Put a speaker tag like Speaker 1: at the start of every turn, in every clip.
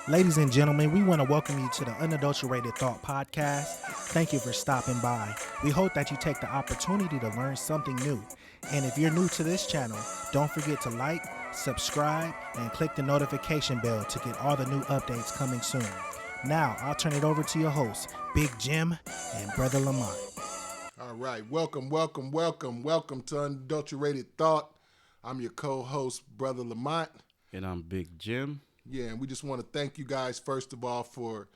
Speaker 1: Ladies and gentlemen, we want to welcome you to the Unadulterated Thought Podcast. Thank you for stopping by. We hope that you take the opportunity to learn something new. And if you're new to this channel, don't forget to like, subscribe, and click the notification bell to get all the new updates coming soon. Now, I'll turn it over to your hosts, Big Jim and Brother Lamont.
Speaker 2: All right, welcome to Unadulterated Thought. I'm your co-host, Brother Lamont.
Speaker 3: And I'm Big Jim.
Speaker 2: Yeah, and we just want to thank you guys, first of all, for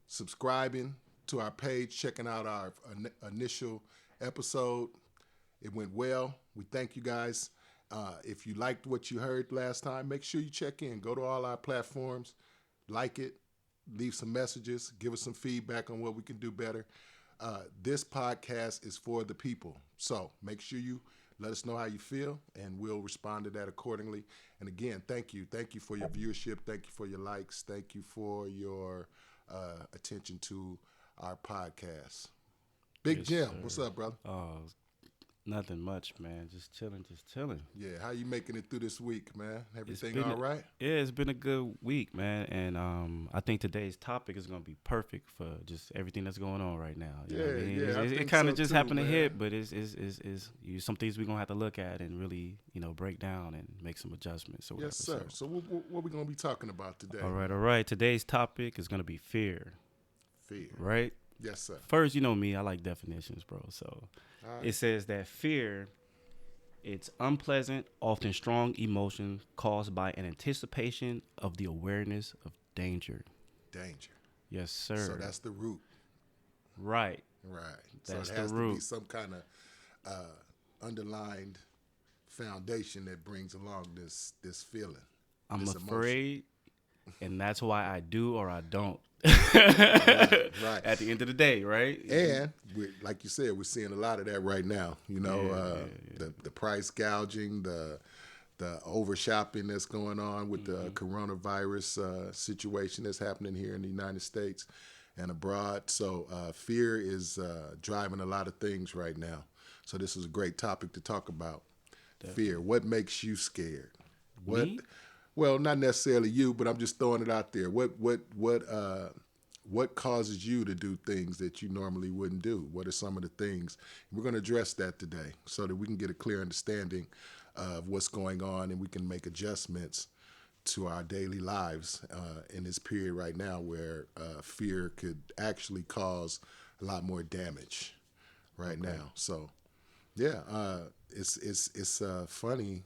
Speaker 2: subscribing to our page, checking out our initial episode. It went well. We thank you guys. If you liked what you heard last time, make sure you check in. Go to all our platforms, like it, leave some messages, give us some feedback on what we can do better. This podcast is for the people. So make sure you let us know how you feel, and we'll respond to that accordingly. And again, thank you. Thank you for your viewership. Thank you for your likes. Thank you for your attention to our podcast. Big Jim,
Speaker 3: sir.
Speaker 2: What's up, brother?
Speaker 3: Nothing much, man. Just chilling.
Speaker 2: Yeah, how you making it through this week, man? Everything all right?
Speaker 3: Yeah, it's been a good week, man. And I think today's topic is going to be perfect for just everything that's going on right now. You know what I mean? It kind of just happened to hit, but it's some things we're going to have to look at and really, break down and make some adjustments. Or whatever.
Speaker 2: Yes, sir. So what we going to be talking about today?
Speaker 3: All right. Today's topic is going to be fear.
Speaker 2: Fear.
Speaker 3: Right?
Speaker 2: Yes, sir.
Speaker 3: First, you know me, I like definitions, bro. So
Speaker 2: Right.
Speaker 3: It says that fear, it's unpleasant, often strong emotion caused by an anticipation of the awareness of danger.
Speaker 2: Danger.
Speaker 3: Yes, sir.
Speaker 2: So that's the root.
Speaker 3: Right.
Speaker 2: Right.
Speaker 3: That's
Speaker 2: so it has
Speaker 3: the
Speaker 2: to be
Speaker 3: root.
Speaker 2: some kind of underlined foundation that brings along this feeling.
Speaker 3: I'm
Speaker 2: this
Speaker 3: afraid, and that's why I do or I don't.
Speaker 2: Right.
Speaker 3: At the end of the day, right?
Speaker 2: And like you said, we're seeing a lot of that right now. The price gouging, the over shopping that's going on with the coronavirus situation that's happening here in the United States and abroad. So fear is driving a lot of things right now. So this is a great topic to talk about. Definitely. Fear. What makes you scared?
Speaker 3: Me?
Speaker 2: Well, not necessarily you, but I'm just throwing it out there. What causes you to do things that you normally wouldn't do? What are some of the things? We're going to address that today so that we can get a clear understanding of what's going on, and we can make adjustments to our daily lives in this period right now where fear could actually cause a lot more damage right now. So, yeah, it's funny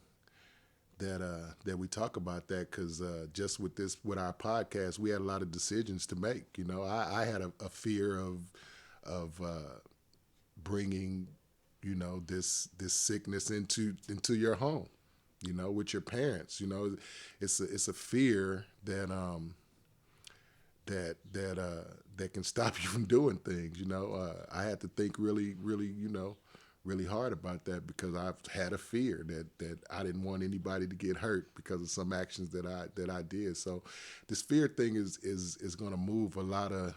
Speaker 2: that we talk about that because just with our podcast, we had a lot of decisions to make. I had a fear of bringing this sickness into your home, with your parents. It's a fear that that can stop you from doing things. I had to think really really hard about that because I've had a fear that I didn't want anybody to get hurt because of some actions that I did. So this fear thing is going to move a lot of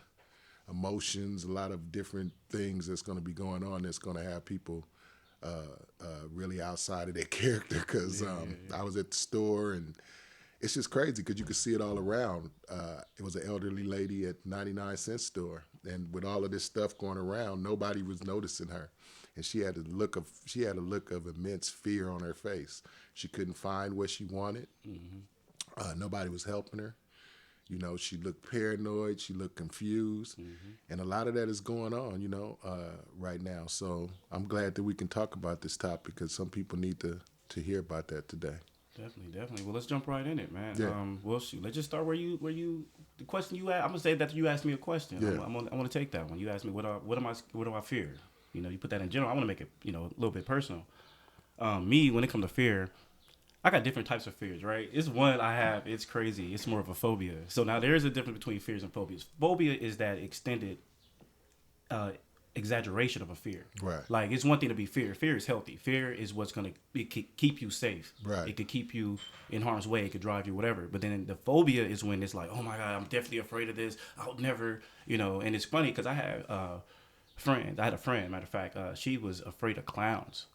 Speaker 2: emotions, a lot of different things that's going to be going on that's going to have people really outside of their character because I was at the store and it's just crazy because you could see it all around. It was an elderly lady at 99-cent store, and with all of this stuff going around, nobody was noticing her. And she had a look of immense fear on her face. She couldn't find what she wanted. Mm-hmm. Nobody was helping her. She looked paranoid. She looked confused. Mm-hmm. And a lot of that is going on, right now. So I'm glad that we can talk about this topic because some people need to hear about that today.
Speaker 3: Definitely. Well, let's jump right in it, man.
Speaker 2: Yeah.
Speaker 3: Shoot. Let's just start where you the question you asked. I'm gonna say that you asked me a question.
Speaker 2: Yeah.
Speaker 3: I'm gonna take that one. You asked me what do I fear? You put that in general. I want to make it, a little bit personal. Me, when it comes to fear, I got different types of fears, right? It's one I have. It's crazy. It's more of a phobia. So now there is a difference between fears and phobias. Phobia is that extended exaggeration of a fear.
Speaker 2: Right.
Speaker 3: Like, it's one thing to be fear. Fear is healthy. Fear is what's going to keep you safe.
Speaker 2: Right.
Speaker 3: It could keep you in harm's way. It could drive you, whatever. But then the phobia is when it's like, oh my God, I'm definitely afraid of this. I'll never, and it's funny because I had a friend, matter of fact, she was afraid of clowns.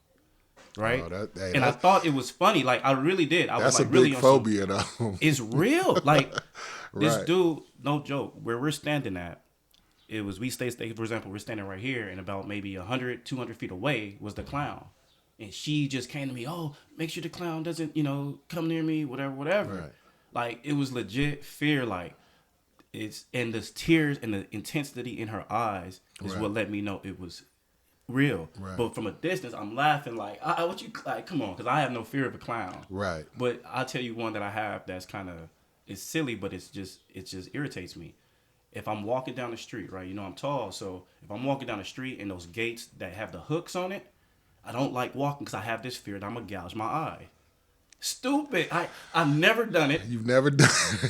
Speaker 3: Right? And I thought it was funny. Like, I really did. I
Speaker 2: that's
Speaker 3: was like,
Speaker 2: a
Speaker 3: really
Speaker 2: big phobia, though.
Speaker 3: It's real. Like, This
Speaker 2: Right.
Speaker 3: dude, no joke, where we're standing at, we stay, for example, we're standing right here, and about maybe 100, 200 feet away was the clown. And she just came to me, oh, make sure the clown doesn't, come near me, whatever, whatever.
Speaker 2: Right.
Speaker 3: Like, it was legit fear. Like, and the tears and the intensity in her eyes is
Speaker 2: Right.
Speaker 3: what let me know it was real.
Speaker 2: Right.
Speaker 3: But from a distance, I'm laughing like, what you, like, come on, because I have no fear of a clown.
Speaker 2: Right.
Speaker 3: But I'll tell you one that I have that's kind of, it's silly, but it just irritates me. If I'm walking down the street, right, I'm tall, so if I'm walking down the street and those gates that have the hooks on it, I don't like walking because I have this fear that I'm gonna gouge my eye. Stupid. I've never done it,
Speaker 2: You've never done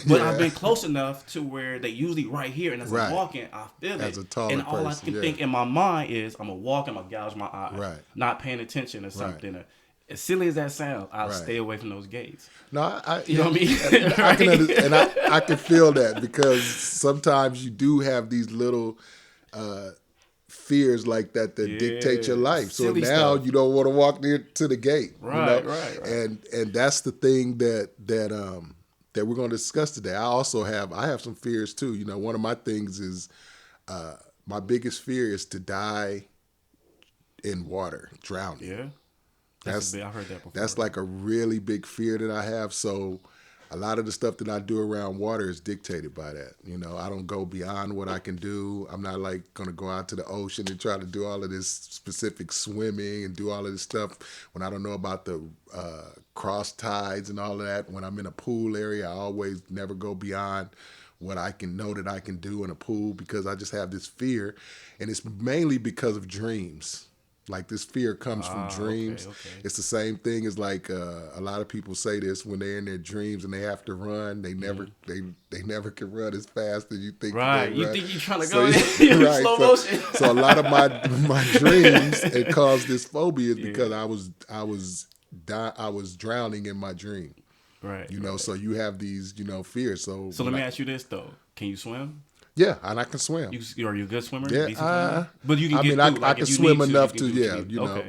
Speaker 3: but
Speaker 2: yeah.
Speaker 3: I've been close enough to where they usually right here, and as
Speaker 2: Right.
Speaker 3: I'm walking, I feel it.
Speaker 2: As a taller
Speaker 3: and all I
Speaker 2: person,
Speaker 3: can
Speaker 2: yeah.
Speaker 3: think in my mind is I'm gonna walk, I'm gonna gouge my eye.
Speaker 2: Right.
Speaker 3: Not paying attention or something. As silly as that sounds, I'll
Speaker 2: Right.
Speaker 3: stay away from those gates.
Speaker 2: No,
Speaker 3: You know what I mean?
Speaker 2: I can understand, and I can feel that because sometimes you do have these little fears like that dictate your life. So
Speaker 3: Silly
Speaker 2: now
Speaker 3: stuff.
Speaker 2: you don't want to walk near to the gate.
Speaker 3: Right.
Speaker 2: And that's the thing that we're going to discuss today. I have some fears too. One of my things is my biggest fear is to die in water, drowning.
Speaker 3: Yeah.
Speaker 2: I've
Speaker 3: heard that before.
Speaker 2: That's like a really big fear that I have. So a lot of the stuff that I do around water is dictated by that. I don't go beyond what I can do. I'm not like going to go out to the ocean and try to do all of this specific swimming and do all of this stuff when I don't know about the cross tides and all of that. When I'm in a pool area, I always never go beyond what I can know that I can do in a pool because I just have this fear. And it's mainly because of dreams. Like this fear comes from dreams.
Speaker 3: Okay.
Speaker 2: It's the same thing as like a lot of people say this when they're in their dreams and they have to run. They never they never can run as fast as you think.
Speaker 3: Right,
Speaker 2: you
Speaker 3: you think you're trying to
Speaker 2: so,
Speaker 3: go in
Speaker 2: right,
Speaker 3: slow motion.
Speaker 2: So a lot of my dreams it caused this phobia because I was drowning in my dream.
Speaker 3: Right.
Speaker 2: So you have these fears. So
Speaker 3: let me ask you this though: can you swim?
Speaker 2: Yeah, and I can swim.
Speaker 3: Are you a good swimmer?
Speaker 2: Yeah,
Speaker 3: Decent swimmer? But you can.
Speaker 2: I can swim enough to.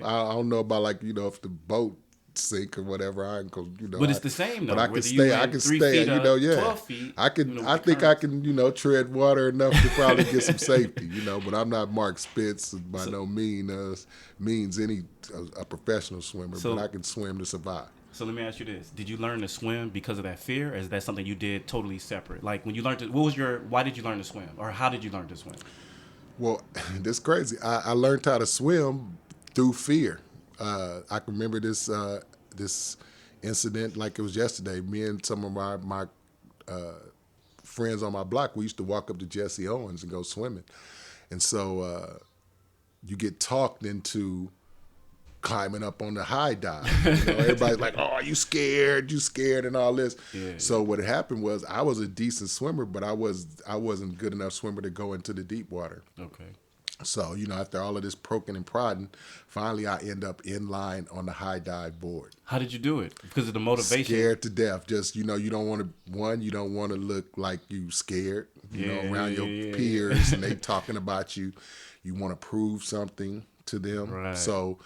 Speaker 3: I
Speaker 2: don't know about like if the boat sink or whatever. I can go.
Speaker 3: But it's the same though.
Speaker 2: But I can stay. I can stay. 12
Speaker 3: feet.
Speaker 2: I can. I think I can. Tread water enough to probably get some safety. But I'm not Mark Spitz by no means a professional swimmer. But I can swim to survive.
Speaker 3: So let me ask you this: did you learn to swim because of that fear, or is that something you did totally separate? Like when you learned why did you learn to swim, or how did you learn to swim?
Speaker 2: Well, this crazy. I learned how to swim through fear. I can remember this incident like it was yesterday. Me and some of my friends on my block, we used to walk up to Jesse Owens and go swimming, and so you get talked into climbing up on the high dive. Everybody's like, "Oh, you scared? You scared?" and all this.
Speaker 3: Yeah.
Speaker 2: So what happened was I was a decent swimmer, but I wasn't good enough swimmer to go into the deep water.
Speaker 3: Okay.
Speaker 2: So after all of this poking and prodding, finally I end up in line on the high dive board.
Speaker 3: How did you do it? Because of the motivation.
Speaker 2: Scared to death. Just you don't want to look like you scared. Around your peers and they talking about you. You want to prove something to them.
Speaker 3: Right.
Speaker 2: So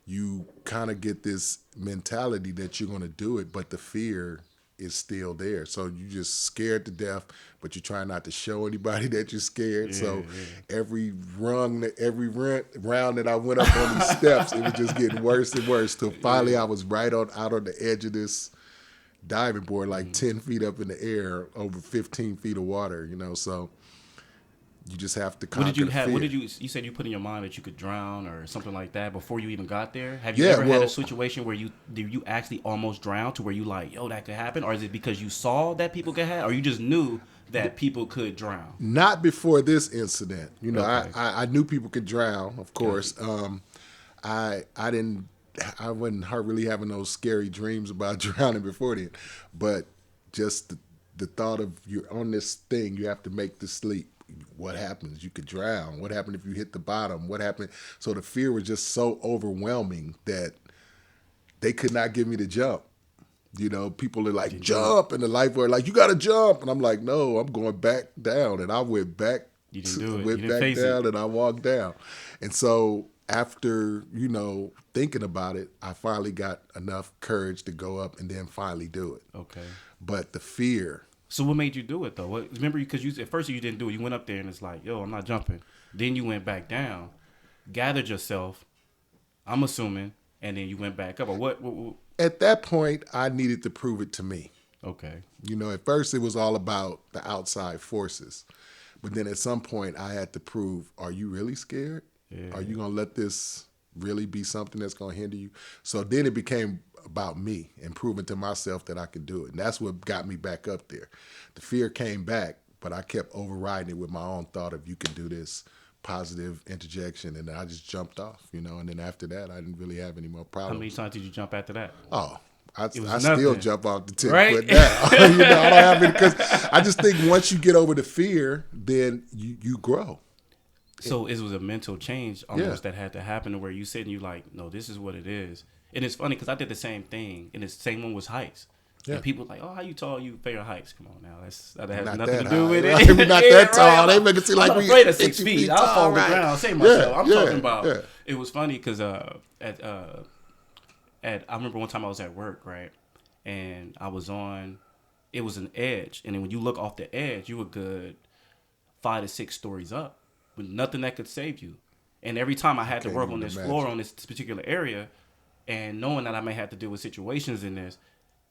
Speaker 2: you kind of get this mentality that you're going to do it, but the fear is still there. So you just scared to death, but you're trying not to show anybody that you're scared. Every round that I went up on these steps, it was just getting worse and worse till finally I was out on the edge of this diving board, like 10 feet up in the air, over 15 feet of water, so you just have to conquer the fear.
Speaker 3: What did you said you put in your mind that you could drown or something like that before you even got there? Have you ever had a situation where you actually almost drowned to where you like, yo, that could happen? Or is it because you saw that people could have, or you just knew that people could drown?
Speaker 2: Not before this incident.
Speaker 3: Okay.
Speaker 2: I knew people could drown, of course. I wasn't really having those scary dreams about drowning before then, but just the thought of you're on this thing, you have to make the sleep. What happens? You could drown. What happened if you hit the bottom? What happened? So the fear was just so overwhelming that they could not give me the jump. People are like, jump, and the lifeguard like, you got to jump, and I'm like, no, I'm going back down, and I went back.
Speaker 3: You didn't do it.
Speaker 2: Went
Speaker 3: You didn't
Speaker 2: back
Speaker 3: face
Speaker 2: down,
Speaker 3: it.
Speaker 2: and I walked down, and so after thinking about it, I finally got enough courage to go up and then finally do it.
Speaker 3: Okay.
Speaker 2: But the fear
Speaker 3: So what made you do it though? Remember, because you at first you didn't do it. You went up there and it's like, yo, I'm not jumping. Then you went back down, gathered yourself. I'm assuming, and then you went back up. Or what?
Speaker 2: At that point, I needed to prove it to me.
Speaker 3: Okay.
Speaker 2: You know, at first it was all about the outside forces. But then at some point I had to prove, are you really scared?
Speaker 3: Yeah.
Speaker 2: Are you going to let this really be something that's going to hinder you? So then it became about me and proving to myself that I could do it. And that's what got me back up there. The fear came back, but I kept overriding it with my own thought of you can do this, positive interjection, and I just jumped off, you know. And then after that, I didn't really have any more problems.
Speaker 3: How many times did you jump after that?
Speaker 2: Oh, I still
Speaker 3: nothing.
Speaker 2: jump off the 10
Speaker 3: Right?
Speaker 2: foot now. You know, I don't have any, because I just think once you get over the fear, then you grow.
Speaker 3: So it was a mental change almost that had to happen to where you said and you like, no, this is what it is. And it's funny because I did the same thing, and the same one was heights. Yeah. And people like, oh, how you tall? You fear heights? Come on now, that has
Speaker 2: Not
Speaker 3: nothing
Speaker 2: that
Speaker 3: to do
Speaker 2: high.
Speaker 3: with
Speaker 2: Right?
Speaker 3: it.
Speaker 2: We're not that tall. They make it seem like
Speaker 3: I'm
Speaker 2: we
Speaker 3: afraid of 6
Speaker 2: 50
Speaker 3: feet. I'll fall on the ground. Save myself. I'm talking about. It was funny because I remember one time I was at work, right, and I was on. It was an edge, and then when you look off the edge, you were good 5 to 6 stories up with nothing that could save you. And every time I had to work on this floor on this particular area, and knowing that I may have to deal with situations in this,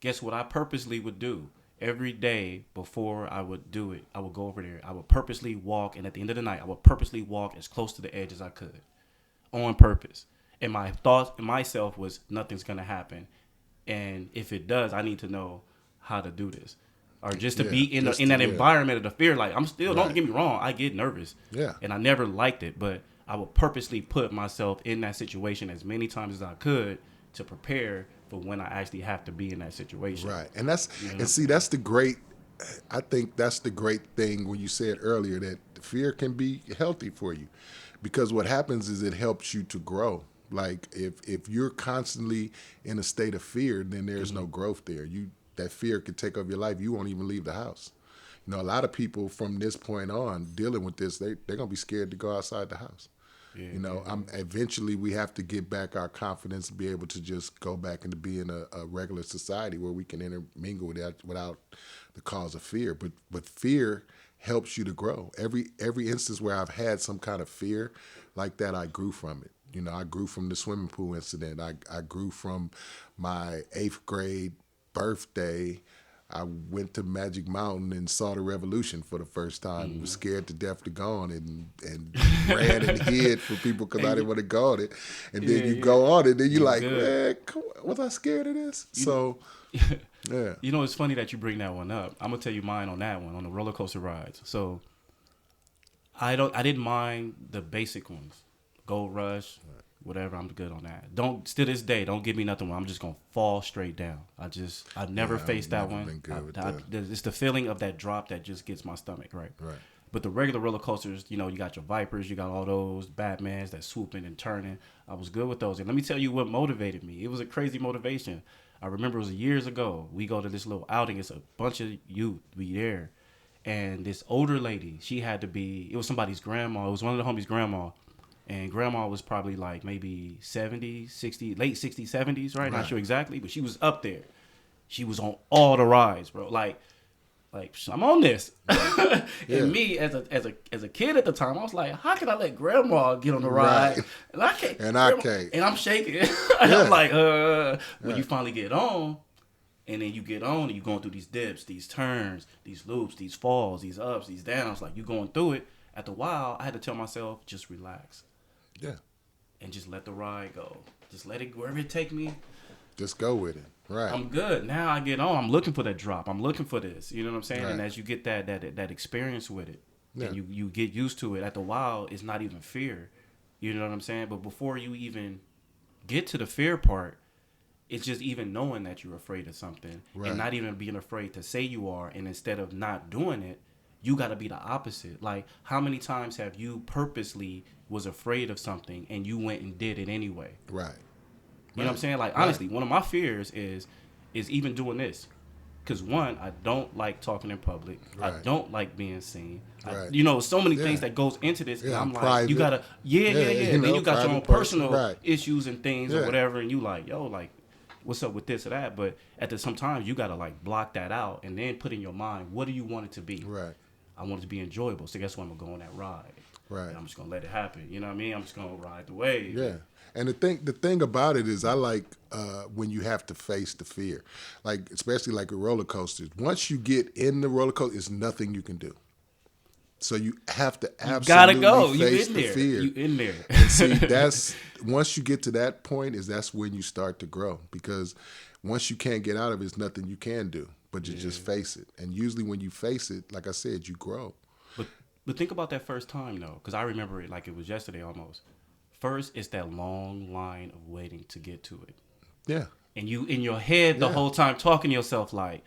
Speaker 3: guess what I purposely would do? Every day before I would do it, I would go over there. I would purposely walk, and at the end of the night, I would purposely walk as close to the edge as I could, on purpose. And my thought in myself was, nothing's going to happen. And if it does, I need to know how to do this. Or just to be in that environment of the fear. Like, I'm still, don't get me wrong, I get nervous.
Speaker 2: Yeah.
Speaker 3: And I never liked it, but I would purposely put myself in that situation as many times as I could to prepare for when I actually have to be in that situation.
Speaker 2: Right. And that's, and see, that's the great, I think that's the great thing when you said earlier that fear can be healthy for you, because what happens is it helps you to grow. Like if you're constantly in a state of fear, then there's no growth there. That fear could take over your life. You won't even leave the house. You know, a lot of people from this point on dealing with this, they're going to be scared to go outside the house. Yeah, you know, eventually we have to get back our confidence and be able to just go back into being a regular society where we can intermingle without the cause of fear. But fear helps you to grow. Every instance where I've had some kind of fear like that, I grew from it. You know, I grew from the swimming pool incident. I grew from my 8th grade birthday. I went to Magic Mountain and saw the revolution for the first time. Was scared to death to go on it and ran and hid from people because I didn't want to go on it. And then you go on it, and you're like, man, was I scared of this? Yeah.
Speaker 3: You know, it's funny that you bring that one up. I'm gonna tell you mine on that one, on the roller coaster rides. So I didn't mind the basic ones, Gold Rush. Whatever, I'm good on that. To this day, don't give me nothing where I'm just gonna fall straight down. I've never faced that one. It's the feeling of that drop that just gets my stomach, right?
Speaker 2: Right.
Speaker 3: But the regular roller coasters, you know, you got your Vipers, you got all those Batmans that swooping and turning. I was good with those. And let me tell you what motivated me. It was a crazy motivation. I remember it was years ago. We go to this little outing. It's a bunch of youth. We there. And this older lady, it was somebody's grandma. It was one of the homies' grandma. And grandma was probably like maybe 70, 60, late 60s, 70s, right? Not sure exactly, but she was up there. She was on all the rides, bro. Like I'm on this. And me as a kid at the time, I was like, how can I let grandma get on the ride? And I can't.
Speaker 2: And I can't.
Speaker 3: And I'm shaking. I'm like, when you finally get on, and then you get on and you're going through these dips, these turns, these loops, these falls, these ups, these downs, like you going through it. After a while, I had to tell myself, just relax.
Speaker 2: Yeah.
Speaker 3: And just let the ride go. Just let it, wherever it take me.
Speaker 2: Just go with it. Right.
Speaker 3: I'm good. Now I get on. I'm looking for that drop. I'm looking for this. You know what I'm saying?
Speaker 2: Right.
Speaker 3: And as you get that experience with it, and you get used to it, after a while, it's not even fear. You know what I'm saying? But before you even get to the fear part, it's just even knowing that you're afraid of something and not even being afraid to say you are. And instead of not doing it, you got to be the opposite. Like, how many times have you purposely was afraid of something and you went and did it anyway?
Speaker 2: Right.
Speaker 3: You know what I'm saying? Like, honestly, one of my fears is even doing this. Because, one, I don't like talking in public.
Speaker 2: Right.
Speaker 3: I don't like being seen.
Speaker 2: Right.
Speaker 3: so many things that goes into this. And I'm like,
Speaker 2: private.
Speaker 3: you got to, then you got your own personal issues and things or whatever. And you like, yo, like, what's up with this or that. But at the sometimes you gotta like block that out and then put in your mind, what do you want it to be?
Speaker 2: Right.
Speaker 3: I want it to be enjoyable. So guess what? I'm gonna go on that ride.
Speaker 2: Right.
Speaker 3: And I'm just gonna let it happen. You know what I mean? I'm just gonna ride the wave.
Speaker 2: Yeah. And the thing about it is, I like when you have to face the fear, like especially like a roller coasters. Once you get in the roller coaster, there's nothing you can do. So you have to
Speaker 3: Gotta
Speaker 2: absolutely
Speaker 3: go. You
Speaker 2: face
Speaker 3: in
Speaker 2: the
Speaker 3: there.
Speaker 2: fear.
Speaker 3: You in there.
Speaker 2: And see, that's once you get to that point, that's when you start to grow, because once you can't get out of it, there's nothing you can do but you just face it. And usually when you face it, like I said, you grow.
Speaker 3: But think about that first time though, because I remember it like it was yesterday almost. First, it's that long line of waiting to get to it.
Speaker 2: Yeah.
Speaker 3: And you in your head the
Speaker 2: Yeah.
Speaker 3: whole time talking to yourself like,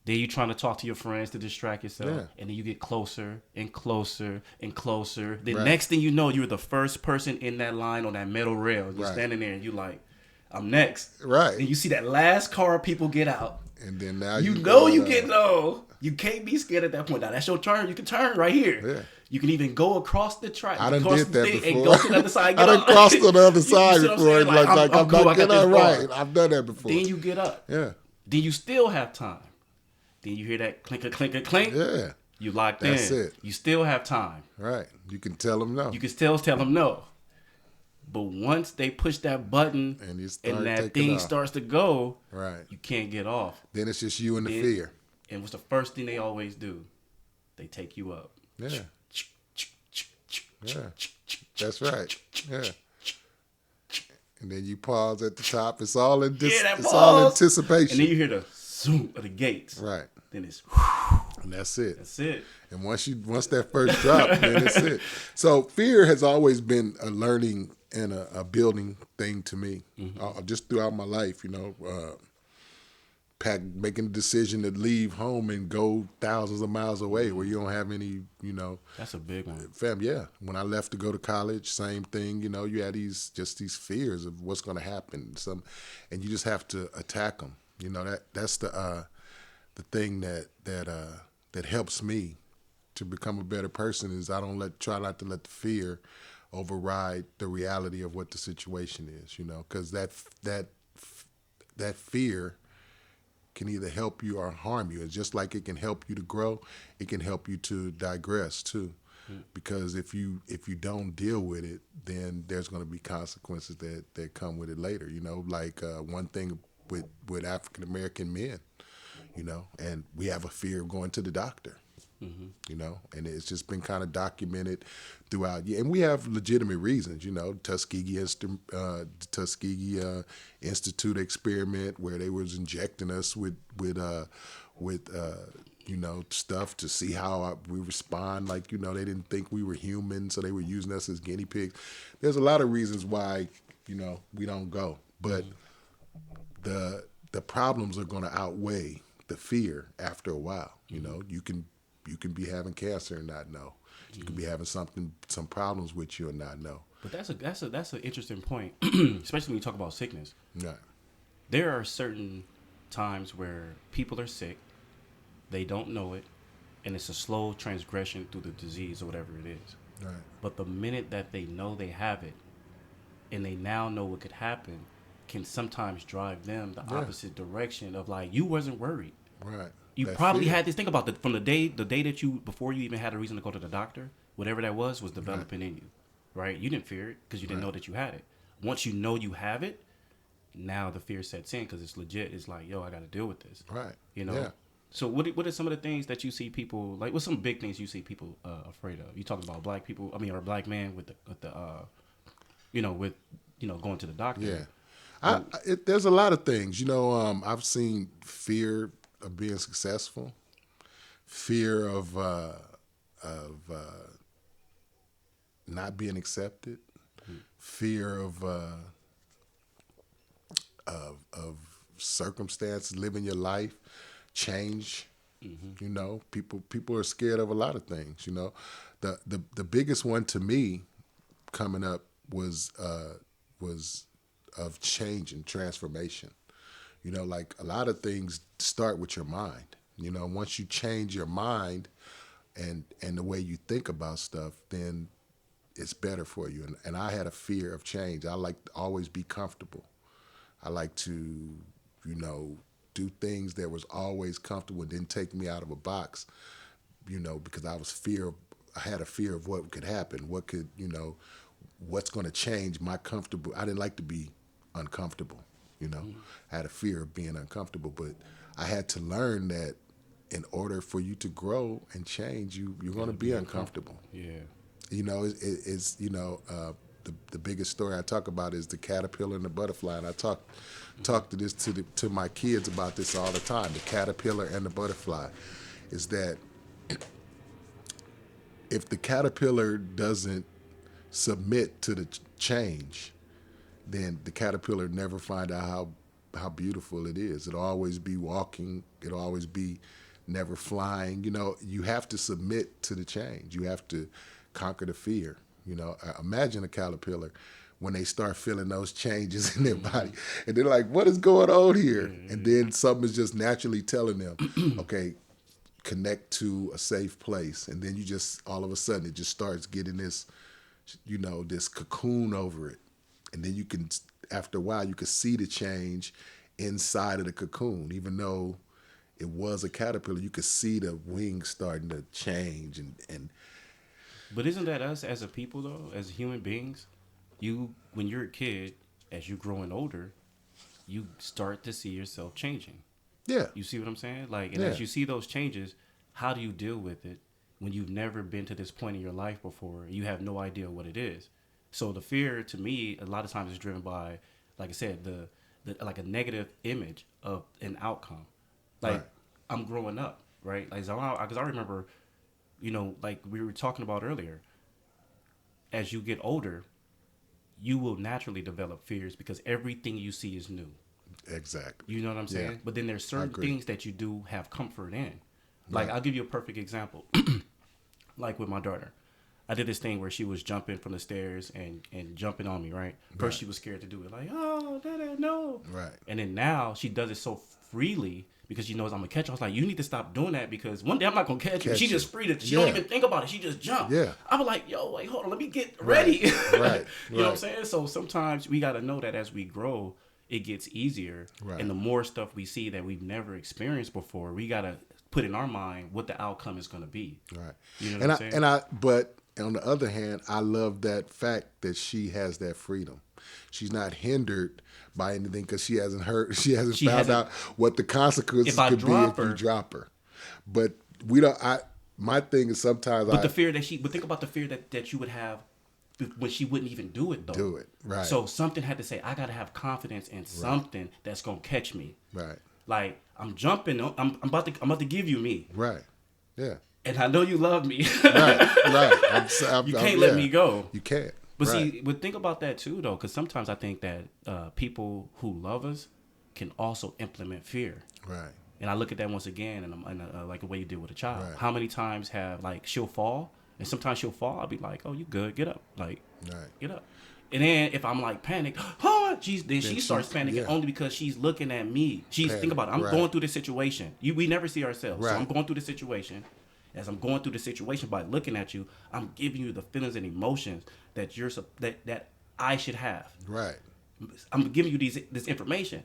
Speaker 3: then you trying to talk to your friends to distract yourself.
Speaker 2: Yeah.
Speaker 3: And then you get closer and closer and closer. Then
Speaker 2: Right.
Speaker 3: next thing you know, you're the first person in that line on that metal rail. You're
Speaker 2: Right.
Speaker 3: standing there and you like, I'm next.
Speaker 2: Right.
Speaker 3: And you see that last car people get out.
Speaker 2: And then now
Speaker 3: You
Speaker 2: you
Speaker 3: know
Speaker 2: go,
Speaker 3: you get low. You can't be scared at that point. Now that's your turn. You can turn right here.
Speaker 2: Yeah.
Speaker 3: You can even go across the track.
Speaker 2: I done
Speaker 3: across
Speaker 2: did
Speaker 3: the
Speaker 2: that
Speaker 3: thing
Speaker 2: before.
Speaker 3: And go to the other side.
Speaker 2: I
Speaker 3: Get
Speaker 2: done
Speaker 3: up.
Speaker 2: crossed to the other
Speaker 3: You
Speaker 2: side
Speaker 3: see what I'm
Speaker 2: before.
Speaker 3: saying?
Speaker 2: Like, I'm
Speaker 3: cool, I
Speaker 2: not
Speaker 3: got
Speaker 2: getting
Speaker 3: this
Speaker 2: right.
Speaker 3: bar.
Speaker 2: I've done that before.
Speaker 3: Then you get up.
Speaker 2: Yeah.
Speaker 3: Then you still have time. Then you hear that clink, clink, clink.
Speaker 2: Yeah.
Speaker 3: You locked
Speaker 2: That's
Speaker 3: in.
Speaker 2: it.
Speaker 3: You still have time.
Speaker 2: Right. You can tell them no.
Speaker 3: You can still tell them no. But once they push that button
Speaker 2: And you start
Speaker 3: and that
Speaker 2: taking
Speaker 3: thing
Speaker 2: off.
Speaker 3: starts to go,
Speaker 2: Right.
Speaker 3: you can't get off.
Speaker 2: Then it's just you and the
Speaker 3: Then-
Speaker 2: fear.
Speaker 3: And what's the first thing they always do? They take you up.
Speaker 2: Yeah. Yeah. That's right. Yeah. And then you pause at the top. It's all in
Speaker 3: That
Speaker 2: it's all
Speaker 3: pause.
Speaker 2: anticipation.
Speaker 3: And then you hear the zoom of the gates.
Speaker 2: Right.
Speaker 3: Then it's
Speaker 2: And that's it.
Speaker 3: that's it.
Speaker 2: And once that first drop, then it's it. So fear has always been a learning and a building thing to me, just throughout my life. Making the decision to leave home and go thousands of miles away where you don't have any,
Speaker 3: That's a big one.
Speaker 2: fam. Yeah, when I left to go to college, same thing. You had these fears of what's going to happen. And you just have to attack them. That's the thing that helps me to become a better person is I don't try not to let the fear override the reality of what the situation is. Because that fear can either help you or harm you. It's just like it can help you to grow, it can help you to digress too. Because if you don't deal with it, then there's going to be consequences that come with it later. Like one thing with African American men, and we have a fear of going to the doctor. And it's just been kind of documented throughout. And we have legitimate reasons, Tuskegee Institute experiment where they was injecting us with stuff to see how we respond. Like, they didn't think we were human, so they were using us as guinea pigs. There's a lot of reasons why, we don't go. But the problems are going to outweigh the fear after a while. You can be having cancer and not know. You could be having some problems with you and not know.
Speaker 3: But that's an interesting point, especially when you talk about sickness.
Speaker 2: Right.
Speaker 3: There are certain times where people are sick, they don't know it, and it's a slow transgression through the disease or whatever it is.
Speaker 2: Right.
Speaker 3: But the minute that they know they have it, and they now know what could happen, can sometimes drive them the opposite direction of like, you wasn't worried.
Speaker 2: Right.
Speaker 3: You
Speaker 2: That
Speaker 3: probably
Speaker 2: fear.
Speaker 3: had this. Think about from the day that you, before you even had a reason to go to the doctor, whatever that was developing in you, right? You didn't fear it because you didn't know that you had it. Once you know you have it, now the fear sets in because it's legit. It's like, yo, I got to deal with this.
Speaker 2: Right.
Speaker 3: Yeah. So what are some of the things that you see people, like, what's some big things you see people afraid of? You talking about black people, or a black man with going to the doctor.
Speaker 2: Yeah. There's a lot of things. I've seen fear of being successful, fear of not being accepted, fear of circumstance, living your life, change. People are scared of a lot of things. The biggest one to me coming up was of change and transformation. Like a lot of things start with your mind. Once you change your mind and the way you think about stuff, then it's better for you. And I had a fear of change. I like to always be comfortable. I like to, do things that was always comfortable and didn't take me out of a box, because I had a fear of what could happen, what's going to change my comfortable. I didn't like to be uncomfortable, I had a fear of being uncomfortable, but I had to learn that in order for you to grow and change, you're going to be uncomfortable.
Speaker 3: Yeah.
Speaker 2: It's the biggest story I talk about is the caterpillar and the butterfly, and I talk to my kids about this all the time. The caterpillar and the butterfly is that if the caterpillar doesn't submit to the change, then the caterpillar never find out how beautiful it is. It'll always be walking. It'll always be never flying. You have to submit to the change. You have to conquer the fear. Imagine a caterpillar when they start feeling those changes in their body, and they're like, "What is going on here?" And then something is just naturally telling them, "Okay, connect to a safe place." And then you just all of a sudden it just starts getting this, this cocoon over it, and then after a while you can see the change inside of the cocoon, even though it was a caterpillar. You could see the wings starting to change, and
Speaker 3: But isn't that us as a people though, as human beings? When you're a kid, as you're growing older, you start to see yourself changing.
Speaker 2: yeah,
Speaker 3: You see what I'm saying? Like, and
Speaker 2: yeah,
Speaker 3: as you see those changes, how do you deal with it when you've never been to this point in your life before? You have no idea what it is. So the fear, to me, a lot of times is driven by, like I said, the like a negative image of an outcome. Like
Speaker 2: right,
Speaker 3: I'm growing up, right? Like, because I remember, like we were talking about earlier, as you get older, you will naturally develop fears because everything you see is new.
Speaker 2: exactly,
Speaker 3: You know what I'm saying?
Speaker 2: yeah,
Speaker 3: But then there's
Speaker 2: I
Speaker 3: certain
Speaker 2: agree,
Speaker 3: things that you do have comfort in. Like,
Speaker 2: right,
Speaker 3: I'll give you a perfect example. Like with my daughter. I did this thing where she was jumping from the stairs and jumping on me, right? First,
Speaker 2: right,
Speaker 3: she was scared to do it. Like, oh, Dada, no.
Speaker 2: right,
Speaker 3: And then now she does it so freely because she knows I'm going to catch her. I was like, you need to stop doing that because one day I'm not going to catch you.
Speaker 2: catch
Speaker 3: She
Speaker 2: you,
Speaker 3: just free to, she
Speaker 2: yeah,
Speaker 3: don't even think about it. She just jump.
Speaker 2: yeah,
Speaker 3: I was like, yo, wait, hold on. Let me get
Speaker 2: right,
Speaker 3: ready.
Speaker 2: right,
Speaker 3: You know what I'm
Speaker 2: right,
Speaker 3: saying? So sometimes we got to know that as we grow, it gets easier.
Speaker 2: right,
Speaker 3: And the more stuff we see that we've never experienced before, we got to put in our mind what the outcome is going to be.
Speaker 2: right.
Speaker 3: You know what
Speaker 2: And
Speaker 3: I'm
Speaker 2: I
Speaker 3: saying?
Speaker 2: and I but on the other hand, I love that fact that she has that freedom. She's not hindered by anything because she hasn't
Speaker 3: She
Speaker 2: found
Speaker 3: hasn't.
Speaker 2: out what the consequences
Speaker 3: If I
Speaker 2: could be
Speaker 3: drop
Speaker 2: if you
Speaker 3: her,
Speaker 2: drop her. But we don't. My thing is sometimes
Speaker 3: but
Speaker 2: I
Speaker 3: the fear that but think about the fear that you would have when she wouldn't even do it though.
Speaker 2: do it right,
Speaker 3: So something had to say, I gotta have confidence in something that's gonna catch me.
Speaker 2: right,
Speaker 3: Like I'm jumping, I'm about to give you me,
Speaker 2: right, yeah,
Speaker 3: and I know you love me.
Speaker 2: right, right.
Speaker 3: You can't let me go.
Speaker 2: You can't.
Speaker 3: But
Speaker 2: Right.
Speaker 3: see, but think about that too, though, because sometimes I think that people who love us can also implement fear.
Speaker 2: Right.
Speaker 3: And I look at that once again, and like the way you deal with a child.
Speaker 2: Right.
Speaker 3: How many times have like she'll fall, and sometimes she'll fall. I'll be like, "Oh, you good? Get up! Like,
Speaker 2: Right.
Speaker 3: get up!" And then if I'm like panicked, oh, then she starts panicking
Speaker 2: yeah.
Speaker 3: only because she's looking at me. Think
Speaker 2: Panic,
Speaker 3: about it. I'm
Speaker 2: right.
Speaker 3: going through this situation. We never see ourselves, so
Speaker 2: Right.
Speaker 3: I'm going through the situation. As I'm going through the situation by looking at you, I'm giving you the feelings and emotions that that I should have.
Speaker 2: Right.
Speaker 3: I'm giving you this information.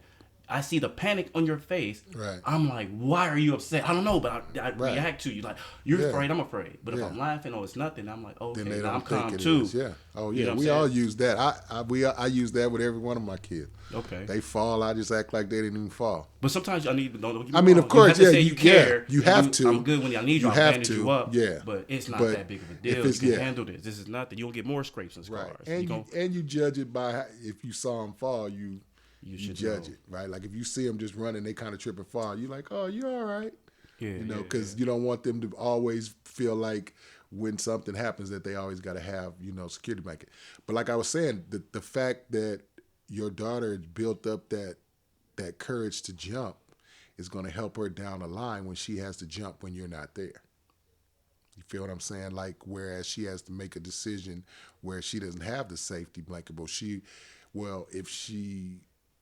Speaker 3: I see the panic on your face.
Speaker 2: Right.
Speaker 3: I'm like, why are you upset? I don't know, but I
Speaker 2: Right.
Speaker 3: react to you like you're
Speaker 2: Yeah.
Speaker 3: afraid. I'm afraid. But if
Speaker 2: Yeah.
Speaker 3: I'm laughing, oh, it's nothing. I'm like, okay,
Speaker 2: Then they
Speaker 3: now I'm
Speaker 2: don't think
Speaker 3: calm
Speaker 2: it
Speaker 3: too.
Speaker 2: is. Yeah. Oh
Speaker 3: You
Speaker 2: yeah.
Speaker 3: know what
Speaker 2: We
Speaker 3: I'm
Speaker 2: all
Speaker 3: saying?
Speaker 2: use that. I use that with every one of my kids.
Speaker 3: Okay.
Speaker 2: They fall. I just act like they didn't even fall.
Speaker 3: But sometimes I need. Don't get me
Speaker 2: I mean,
Speaker 3: wrong.
Speaker 2: of course,
Speaker 3: you have to
Speaker 2: yeah,
Speaker 3: say
Speaker 2: you-
Speaker 3: you care.
Speaker 2: yeah, you have to.
Speaker 3: I'm good when I need you.
Speaker 2: You
Speaker 3: I'll
Speaker 2: have
Speaker 3: bandage
Speaker 2: to,
Speaker 3: you up.
Speaker 2: yeah.
Speaker 3: But it's not
Speaker 2: But
Speaker 3: that big of a
Speaker 2: if
Speaker 3: deal. You
Speaker 2: it's-
Speaker 3: can
Speaker 2: yeah.
Speaker 3: handle this. This is nothing. You don't get more scrapes and scars.
Speaker 2: Right.
Speaker 3: You
Speaker 2: And you judge it by if you saw them fall, you
Speaker 3: should
Speaker 2: judge
Speaker 3: know.
Speaker 2: it, right? Like if you see them just running, they kind of trip and fall. You're like, oh, you're all right.
Speaker 3: Yeah.
Speaker 2: Because you don't want them to always feel like when something happens that they always got to have, security blanket. But like I was saying, the fact that your daughter has built up that courage to jump is going to help her down the line when she has to jump when you're not there. You feel what I'm saying? Like, whereas she has to make a decision where she doesn't have the safety blanket, but if she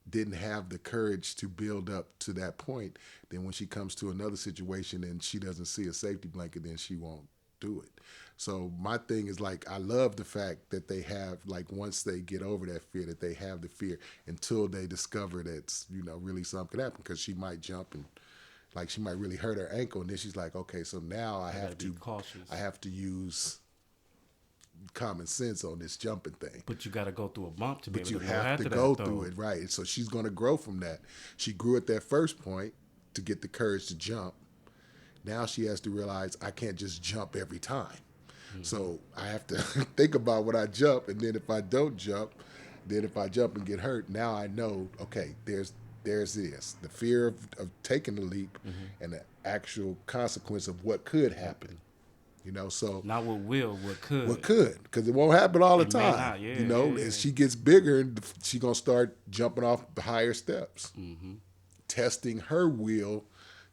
Speaker 2: didn't have the courage to build up to that point, then when she comes to another situation and she doesn't see a safety blanket, then she won't do it. So my thing is like, I love the fact that they have, like, once they get over that fear, that they have the fear until they discover that's, really something could happen, because she might jump and like she might really hurt her ankle, and then she's like, okay, so now I have to use common sense on this jumping thing.
Speaker 3: But you got to go through a bump to be able to
Speaker 2: But you have to go through it, right? And so she's going to grow from that. She grew at that first point to get the courage to jump. Now she has to realize, I can't just jump every time. Mm-hmm. So I have to think about when I jump, and then if I don't jump, then if I jump and get hurt, now I know, okay, there's this, the fear of taking the leap, and the actual consequence of what could happen. So
Speaker 3: not what will, what could.
Speaker 2: What could, because it won't happen all the time.
Speaker 3: Not,
Speaker 2: as she gets bigger, she's going to start jumping off the higher steps, testing her will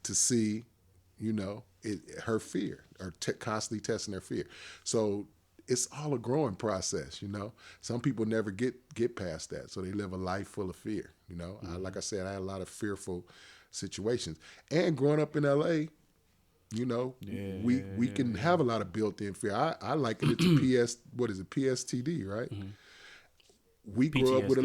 Speaker 2: to see, her fear, or constantly testing her fear. So it's all a growing process, Some people never get past that, so they live a life full of fear, Like I said, I had a lot of fearful situations. And growing up in L.A., we can have a lot of built-in fear. I liken it to PSTD, right? Mm-hmm. We grew up with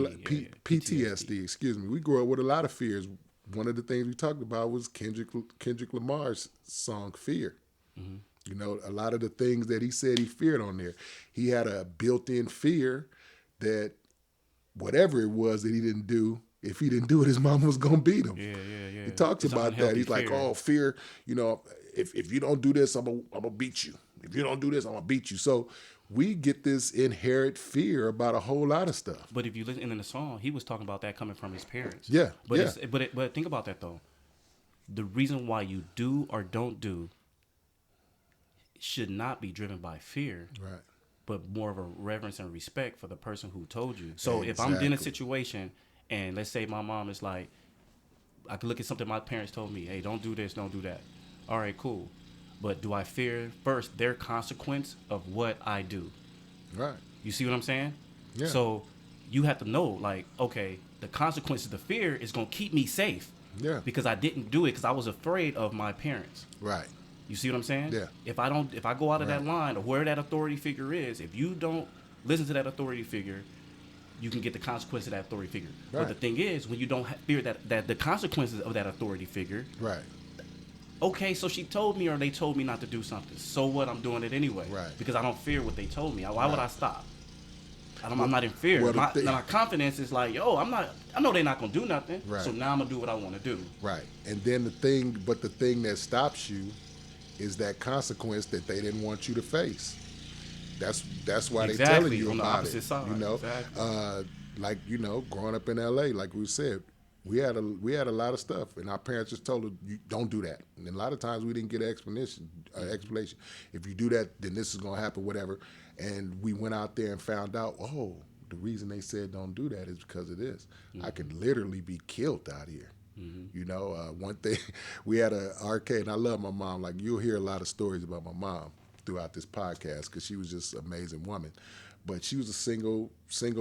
Speaker 2: PTSD, excuse me. We grew up with a lot of fears. One of the things we talked about was Kendrick Lamar's song Fear. Mm-hmm. A lot of the things that he said he feared on there. He had a built-in fear that whatever it was that he didn't do, if he didn't do it, his mom was going to beat him.
Speaker 3: Yeah.
Speaker 2: He talks about that. He's like, oh, fear, if you don't do this, I'm going to beat you. If you don't do this, I'm going to beat you. So we get this inherent fear about a whole lot of stuff.
Speaker 3: But if you listen in the song, he was talking about that coming from his parents.
Speaker 2: Yeah.
Speaker 3: But think about that, though. The reason why you do or don't do should not be driven by fear.
Speaker 2: Right.
Speaker 3: But more of a reverence and respect for the person who told you. So if I'm in a situation, and let's say my mom is like, I could look at something my parents told me, hey, don't do this, don't do that. All right, cool. But do I fear first their consequence of what I do?
Speaker 2: Right.
Speaker 3: You see what I'm saying?
Speaker 2: Yeah.
Speaker 3: So you have to know, like, okay, the consequences of the fear is going to keep me safe.
Speaker 2: Yeah.
Speaker 3: Because I didn't do it because I was afraid of my parents.
Speaker 2: Right.
Speaker 3: You see what I'm saying?
Speaker 2: Yeah.
Speaker 3: If I go out of that line or where that authority figure is, if you don't listen to that authority figure, you can get the consequence of that authority figure. Right. But the thing is, when you don't fear that the consequences of that authority figure,
Speaker 2: right?
Speaker 3: Okay, so she told me or they told me not to do something. So what? I'm doing it anyway.
Speaker 2: Right.
Speaker 3: Because I don't fear what they told me. Why would I stop? I'm not in fear. My confidence is like, I know they're not going to do nothing.
Speaker 2: Right.
Speaker 3: So now I'm going to do what I want to do.
Speaker 2: Right. And then the thing that stops you is that consequence that they didn't want you to face. That's why they're telling you
Speaker 3: on the
Speaker 2: about
Speaker 3: opposite
Speaker 2: it.
Speaker 3: Side.
Speaker 2: Exactly. Growing up in LA, like we said, we had a lot of stuff, and our parents just told us, you don't do that. And a lot of times we didn't get an explanation. If you do that, then this is going to happen, whatever. And we went out there and found out, the reason they said don't do that is because of this. Mm-hmm. I can literally be killed out here. Mm-hmm. One thing, we had an arcade, and I love my mom. Like, you'll hear a lot of stories about my mom throughout this podcast because she was just an amazing woman. But she was a single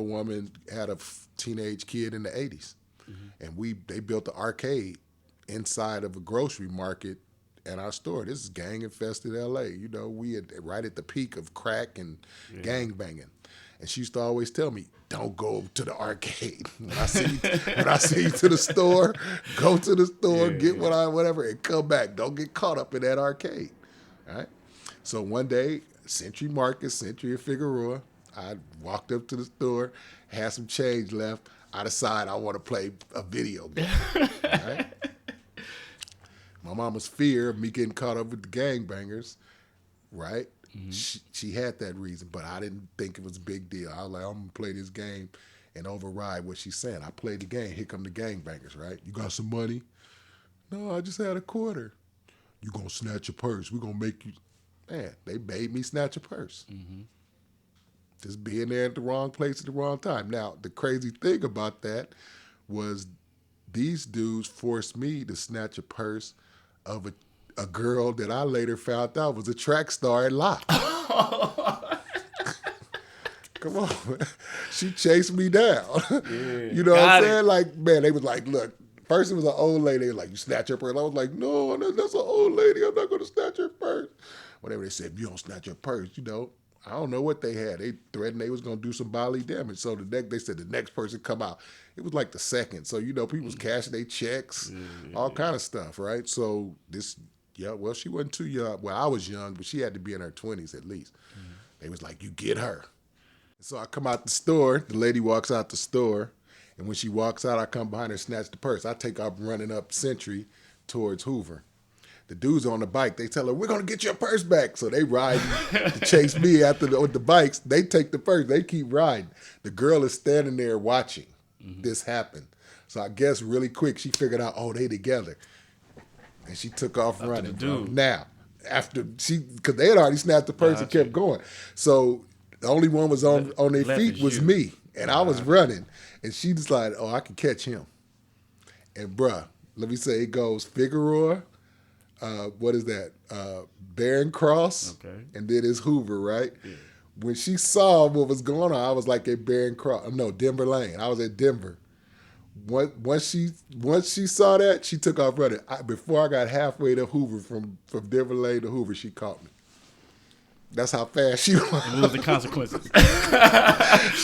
Speaker 2: woman, had a teenage kid in the 80s. Mm-hmm. And they built the arcade inside of a grocery market at our store. This is gang-infested L.A. We had right at the peak of crack and gang banging. And she used to always tell me, don't go to the arcade. When I see you to the store, go to the store, get whatever, and come back. Don't get caught up in that arcade. All right? So one day, Century and Figueroa, I walked up to the store, had some change left. I decide I want to play a video game. Right? My mama's fear of me getting caught up with the gangbangers, right? Mm-hmm. She had that reason, but I didn't think it was a big deal. I was like, I'm going to play this game and override what she's saying. I played the game. Here come the gangbangers, right? You got some money? No, I just had a quarter. You going to snatch your purse. We're going to make you. Man, they made me snatch a purse. Mm-hmm. Just being there at the wrong place at the wrong time. Now, the crazy thing about that was these dudes forced me to snatch a purse of a girl that I later found out was a track star at Locke. Come on, man. She chased me down. Yeah. You know what I'm saying? Like, man, they was like, look, first it was an old lady. They were like, you snatch her purse. I was like, no, that's an old lady. I'm not going to snatch her purse. whatever. They said, if you don't snatch your purse, I don't know what they had. They threatened they was gonna do some bodily damage. So they said the next person come out. It was like the second. So people was cashing their checks, all kind of stuff, right? So well, she wasn't too young. Well, I was young, but she had to be in her 20s at least. They was like, you get her. So I come out the store. The lady walks out the store, and when she walks out, I come behind her, snatch the purse. I take off running up Century towards Hoover. The dudes on the bike, they tell her, we're going to get your purse back. So they ride to chase me with the bikes. They take the purse. They keep riding. The girl is standing there watching this happen. So I guess really quick, she figured out, they together. And she took off running. Bro. Now, because they had already snatched the purse and kept going. So the only one was on their feet was me. And I was running. And she decided, I can catch him. And bruh, let me say it goes Figueroa, what is that? Barron Cross, and then it's Hoover, right? Yeah. When she saw what was going on, I was like at Barron Cross. No, Denver Lane. I was at Denver. Once she saw that, she took off running. Before I got halfway to Hoover, from Denver Lane to Hoover, she caught me. That's how fast she was.
Speaker 3: And what was the consequences?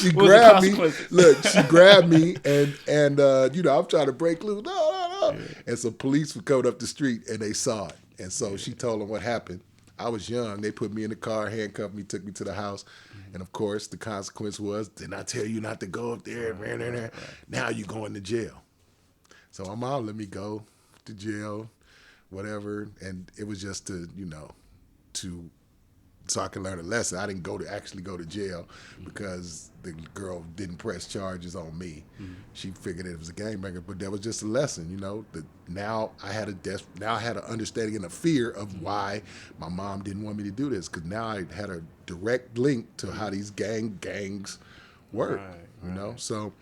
Speaker 2: She grabbed me. Look, she grabbed me, and I'm trying to break loose. No. Yeah. And some police were coming up the street, and they saw it. And so she told them what happened. I was young. They put me in the car, handcuffed me, took me to the house. And, of course, the consequence was, didn't I tell you not to go up there? Right. Now you're going to jail. So my mom let me go to jail, whatever. And it was just so I could learn a lesson. I didn't actually go to jail because the girl didn't press charges on me. Mm-hmm. She figured it was a gangbanger, but that was just a lesson, That now I had an understanding and a fear of why my mom didn't want me to do this, because now I had a direct link to how these gangs work, right. So,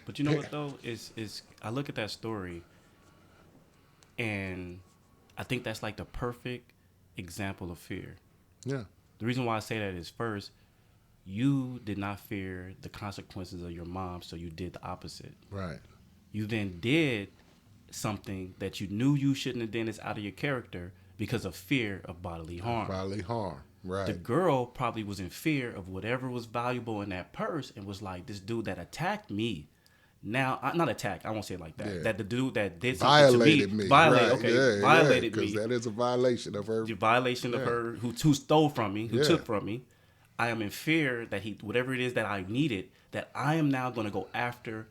Speaker 3: but you know what though is I look at that story, and I think that's like the perfect example of fear.
Speaker 2: Yeah.
Speaker 3: The reason why I say that is, first, you did not fear the consequences of your mom, so you did the opposite.
Speaker 2: Right.
Speaker 3: You then did something that you knew you shouldn't have done, is out of your character, because of fear of bodily harm.
Speaker 2: Bodily harm, right.
Speaker 3: The girl probably was in fear of whatever was valuable in that purse and was like, this dude that attacked me. Now, not attack. I won't say it like that. Yeah. That the dude that did something
Speaker 2: violated
Speaker 3: to me.
Speaker 2: Violated
Speaker 3: me.
Speaker 2: Because that is a violation of her.
Speaker 3: The violation of her who stole from me, who took from me. I am in fear that whatever it is that I needed, that I am now going to go after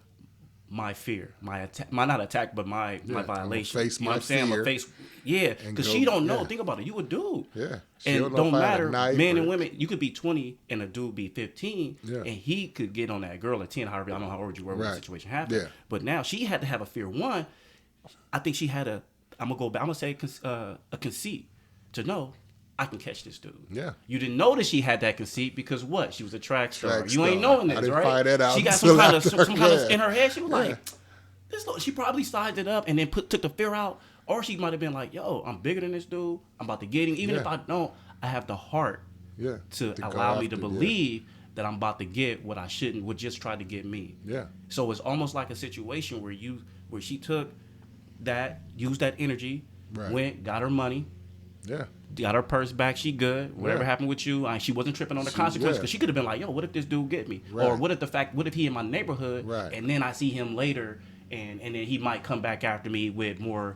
Speaker 3: my fear, my attack, not attack, but my violation.
Speaker 2: Face my fear.
Speaker 3: Because she don't know. Think about it. You a dude.
Speaker 2: Yeah.
Speaker 3: And don't matter, men and women. You could be 20 and a dude be 15, and he could get on that girl at 10. However, I don't know how old you were when the situation happened. Yeah. But now she had to have a fear. One, I think she had I'm gonna go back. I'm gonna say a conceit to know I can catch this dude.
Speaker 2: Yeah.
Speaker 3: You didn't know that she had that conceit because what? She was a track star. You ain't knowing this,
Speaker 2: I didn't
Speaker 3: right?
Speaker 2: Find that out
Speaker 3: she got some kind of in her head. She was like, this. She probably sized it up and then took the fear out, or she might have been like, yo, I'm bigger than this dude. I'm about to get him. Even if I don't, I have the heart to allow me to believe that I'm about to get what I shouldn't, would just try to get me.
Speaker 2: Yeah.
Speaker 3: So it's almost like a situation where she took that, used that energy, went, got her money.
Speaker 2: Yeah.
Speaker 3: Got her purse back. She good. Whatever happened with you, she wasn't tripping on the consequences, because she could have been like, "Yo, what if this dude get me?"
Speaker 2: Right.
Speaker 3: Or what if he in my neighborhood, and then I see him later, and then he might come back after me with more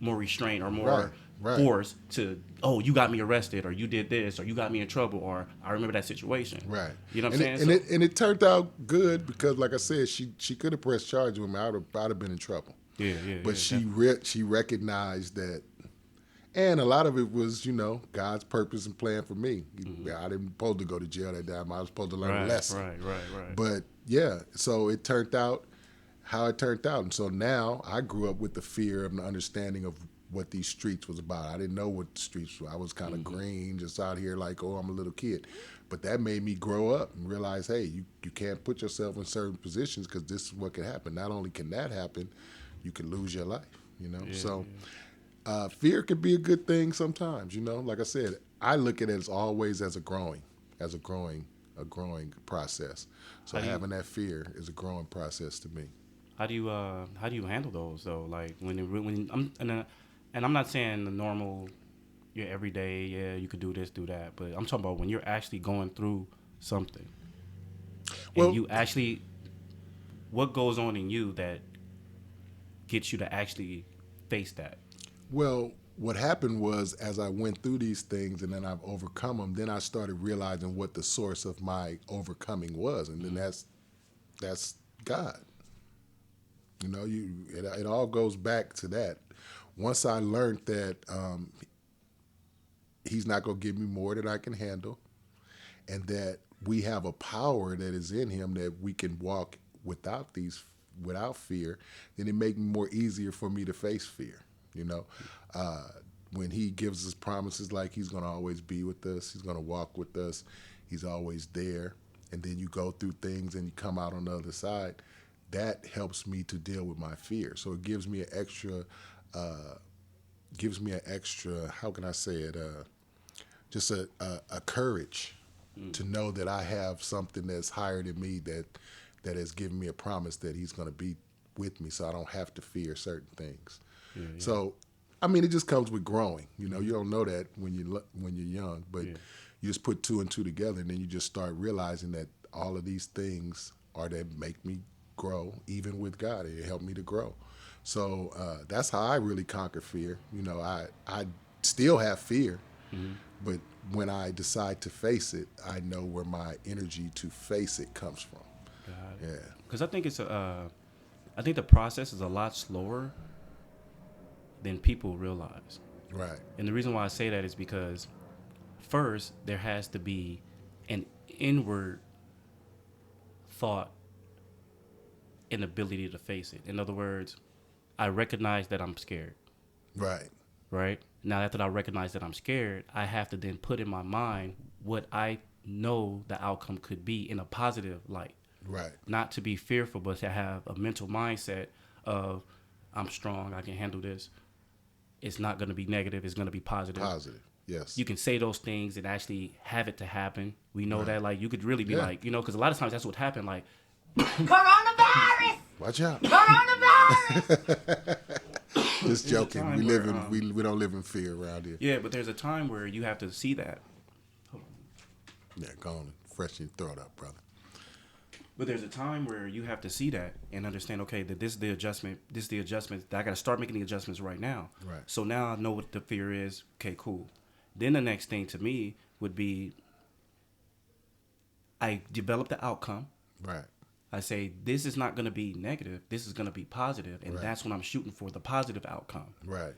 Speaker 3: restraint or more force to, oh, you got me arrested, or you did this, or you got me in trouble, or I remember that situation.
Speaker 2: Right.
Speaker 3: You know what I'm saying?
Speaker 2: And it turned out good, because, like I said, she could have pressed charges with me. I'd have been in trouble.
Speaker 3: Yeah.
Speaker 2: But she recognized that. And a lot of it was, God's purpose and plan for me. Mm-hmm. I didn't supposed to go to jail that time. I was supposed to learn a lesson.
Speaker 3: Right.
Speaker 2: But, so it turned out how it turned out. And so now I grew up with the fear and the understanding of what these streets was about. I didn't know what the streets were. I was kind of green, just out here like, I'm a little kid. But that made me grow up and realize, hey, you can't put yourself in certain positions, because this is what can happen. Not only can that happen, you can lose your life, fear can be a good thing sometimes, Like I said, I look at it as always as a growing process. So having that fear is a growing process to me.
Speaker 3: How do you handle those though? Like when I'm not saying the normal your everyday, yeah, you could do this, do that. But I'm talking about when you're actually going through something, and
Speaker 2: Well,
Speaker 3: you actually, what goes on in you that gets you to actually face that?
Speaker 2: Well, what happened was as I went through these things and then I've overcome them, then I started realizing what the source of my overcoming was, and then that's God. You know, it all goes back to that. Once I learned that He's not going to give me more than I can handle, and that we have a power that is in Him that we can walk without fear, then it made me more easier for me to face fear. You know, when He gives us promises like He's going to always be with us, He's going to walk with us, He's always there, and then you go through things and you come out on the other side, that helps me to deal with my fear. So it gives me an extra, how can I say it, just a courage to know that I have something that's higher than me that has given me a promise that He's going to be with me, so I don't have to fear certain things.
Speaker 3: Yeah.
Speaker 2: So, I mean, it just comes with growing. You know, you don't know that when you're young, but you just put two and two together, and then you just start realizing that all of these things are that make me grow, even with God. It helped me to grow. So that's how I really conquer fear. You know, I still have fear, but when I decide to face it, I know where my energy to face it comes from.
Speaker 3: God.
Speaker 2: Yeah.
Speaker 3: Because I think I think the process is a lot slower than people realize.
Speaker 2: Right.
Speaker 3: And the reason why I say that is because first there has to be an inward thought and ability to face it. In other words, I recognize that I'm scared.
Speaker 2: Right.
Speaker 3: Right? Now, after I recognize that I'm scared, I have to then put in my mind what I know the outcome could be in a positive light.
Speaker 2: Right.
Speaker 3: Not to be fearful, but to have a mental mindset of I'm strong, I can handle this. It's not going to be negative, it's going to be positive.
Speaker 2: Positive. Yes.
Speaker 3: You can say those things and actually have it to happen. We know that, like, you could really be like, you know, because a lot of times that's what happened, like,
Speaker 4: Coronavirus!
Speaker 2: Watch out.
Speaker 4: Coronavirus!
Speaker 2: Just joking.
Speaker 3: time
Speaker 2: We live
Speaker 3: where,
Speaker 2: in we don't live in fear around here.
Speaker 3: yeah, but there's a time where you have to see that.
Speaker 2: Yeah, go on and freshen your throat up, brother.
Speaker 3: But there's a time where you have to see that and understand, okay, that this is the adjustment, that I got to start making the adjustments right now.
Speaker 2: Right.
Speaker 3: So now I know what the fear is. Okay, cool. Then the next thing to me would be I develop the outcome.
Speaker 2: Right.
Speaker 3: I say, this is not going to be negative. This is going to be positive. And
Speaker 2: Right.
Speaker 3: that's what I'm shooting for, the positive outcome.
Speaker 2: Right.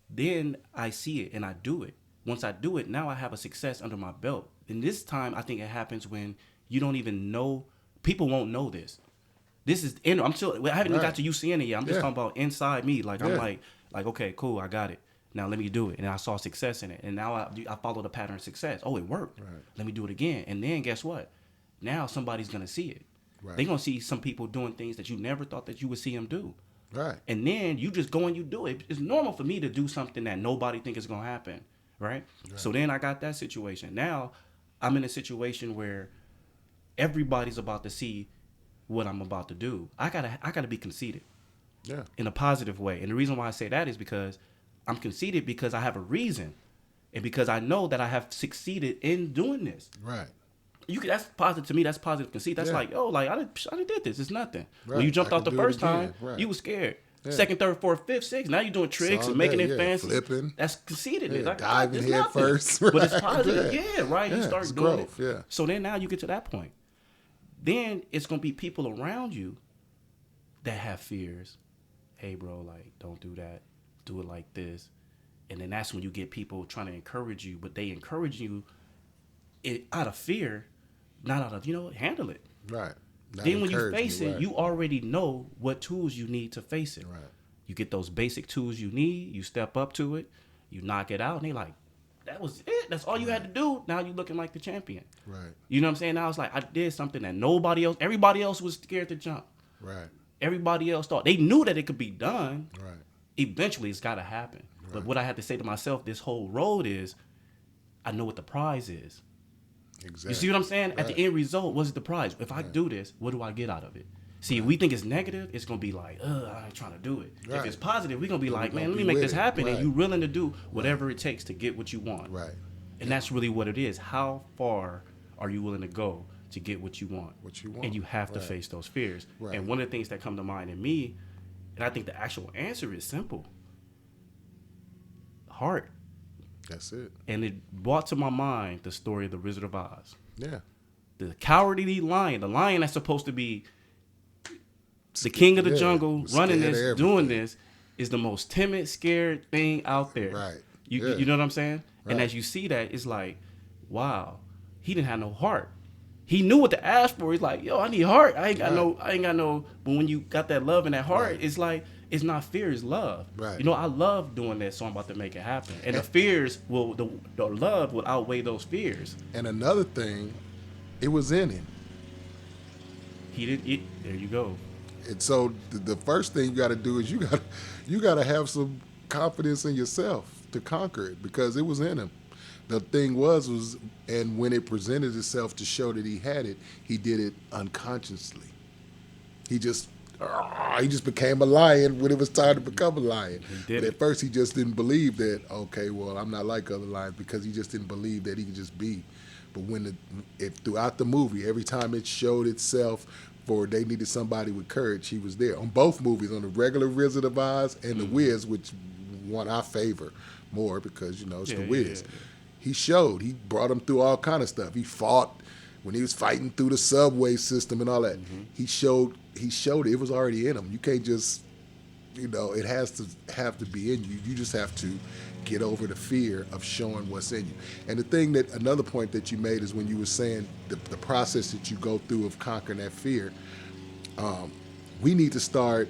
Speaker 3: Then I see it and I do it. Once I do it, now I have a success under my belt. And this time, I think it happens when you don't even know. People won't know this. This is inner. I haven't even
Speaker 2: Right.
Speaker 3: got to you seeing it yet. I'm just
Speaker 2: Yeah.
Speaker 3: talking about inside me. Like, I'm
Speaker 2: Yeah.
Speaker 3: like, okay, cool, I got it. Now let me do it. And I saw success in it. And now I follow the pattern of success. Oh, it worked.
Speaker 2: Right.
Speaker 3: Let me do it again. And then guess what? Now somebody's going to see it.
Speaker 2: Right.
Speaker 3: They're going to see some people doing things that you never thought that you would see them do.
Speaker 2: Right.
Speaker 3: And then you just go and you do it. It's normal for me to do something that nobody think is going to happen. Right? So then I got that situation. Now I'm in a situation where everybody's about to see what I'm about to do. I gotta be conceited
Speaker 2: Yeah.
Speaker 3: in a positive way. And the reason why I say that is because I'm conceited because I have a reason. And because I know that I have succeeded in doing this.
Speaker 2: Right.
Speaker 3: That's positive to me. That's positive conceit. That's
Speaker 2: Yeah.
Speaker 3: like, oh, like I did this. It's nothing. When
Speaker 2: Right.
Speaker 3: you jumped
Speaker 2: I
Speaker 3: off the
Speaker 2: can do it
Speaker 3: first time,
Speaker 2: again. Right.
Speaker 3: you was scared.
Speaker 2: Yeah.
Speaker 3: Second, third, fourth, fifth, sixth. Now you're doing tricks
Speaker 2: all
Speaker 3: and making
Speaker 2: day,
Speaker 3: it
Speaker 2: yeah.
Speaker 3: fancy.
Speaker 2: Flipping.
Speaker 3: That's conceited.
Speaker 2: Yeah,
Speaker 3: Like,
Speaker 2: diving
Speaker 3: it's
Speaker 2: head
Speaker 3: nothing.
Speaker 2: first.
Speaker 3: But it's
Speaker 2: Right.
Speaker 3: positive.
Speaker 2: Yeah.
Speaker 3: Yeah, right. You
Speaker 2: Yeah,
Speaker 3: start
Speaker 2: it's
Speaker 3: doing
Speaker 2: growth.
Speaker 3: it.
Speaker 2: Yeah.
Speaker 3: So then now you get to that point. Then it's gonna be people around you that have fears. Hey, bro, like, don't do that. Do it like this. And then that's when you get people trying to encourage you, but they encourage you out of fear, not out of, handle it.
Speaker 2: Right. Not
Speaker 3: Then when you
Speaker 2: encourage me,
Speaker 3: face it,
Speaker 2: right.
Speaker 3: you already know what tools you need to face it.
Speaker 2: Right.
Speaker 3: You get those basic tools you need, you step up to it, you knock it out, and they like, that was it. That's all you had to do. Now you looking like the champion.
Speaker 2: Right.
Speaker 3: You know what I'm saying? Now it's like I did something that everybody else was scared to jump.
Speaker 2: Right.
Speaker 3: Everybody else thought. They knew that it could be done.
Speaker 2: Right.
Speaker 3: Eventually it's gotta happen. But what I had to say to myself this whole road is, I know what the prize is.
Speaker 2: Exactly.
Speaker 3: You see what I'm saying? At the
Speaker 2: Right.
Speaker 3: end result, what's the prize? If I do this, what do I get out of it? See, if we think it's negative, it's gonna be like, I ain't trying to do it.
Speaker 2: Right.
Speaker 3: If it's positive, we're gonna be like, man, let me
Speaker 2: be
Speaker 3: make
Speaker 2: with
Speaker 3: this
Speaker 2: it.
Speaker 3: happen,
Speaker 2: Right.
Speaker 3: and you willing to do whatever it takes to get what you want.
Speaker 2: Right.
Speaker 3: And that's really what it is. How far are you willing to go to get what you want?
Speaker 2: What you want.
Speaker 3: And you have to
Speaker 2: Right.
Speaker 3: face those fears.
Speaker 2: Right.
Speaker 3: And one of the things that come to mind in me, and I think the actual answer is simple: heart.
Speaker 2: That's it.
Speaker 3: And it brought to my mind the story of the Wizard of Oz.
Speaker 2: Yeah.
Speaker 3: The cowardly lion, the lion that's supposed to be the king of the jungle,
Speaker 2: was
Speaker 3: running
Speaker 2: scared of
Speaker 3: this, doing
Speaker 2: everything.
Speaker 3: this, is the most timid, scared thing out there.
Speaker 2: Right.
Speaker 3: You,
Speaker 2: Yeah.
Speaker 3: you know what I'm saying? And
Speaker 2: Right.
Speaker 3: as you see that, it's like, wow, he didn't have no heart. He knew what to ask for. He's like, yo, I need heart. I ain't got no. But when you got that love and that heart,
Speaker 2: Right.
Speaker 3: it's like, it's not fear, it's love.
Speaker 2: Right.
Speaker 3: You know, I love doing this, so I'm about to make it happen. And the fears will, the love will outweigh those fears.
Speaker 2: And another thing, it was in him.
Speaker 3: He did. There you go.
Speaker 2: And so the first thing you got to do is you got to have some confidence in yourself to conquer it, because it was in him. The thing was, and when it presented itself to show that he had it, he did it unconsciously. He just became a lion when it was time to become a lion.
Speaker 3: He did
Speaker 2: But
Speaker 3: it.
Speaker 2: at first he just didn't believe that, okay, well, I'm not like other lions, because he just didn't believe that he could just be. But throughout the movie, every time it showed itself for they needed somebody with courage, he was there. On both movies, on the regular Wizard of Oz and the Wiz, which one I favor more because, it's the Wiz.
Speaker 3: Yeah.
Speaker 2: He brought him through all kind of stuff. He fought when he was fighting through the subway system and all that.
Speaker 3: Mm-hmm.
Speaker 2: He showed it was already in him. You can't just, it has to be in you. You just have to get over the fear of showing what's in you. And another point that you made is when you were saying the process that you go through of conquering that fear. We need to start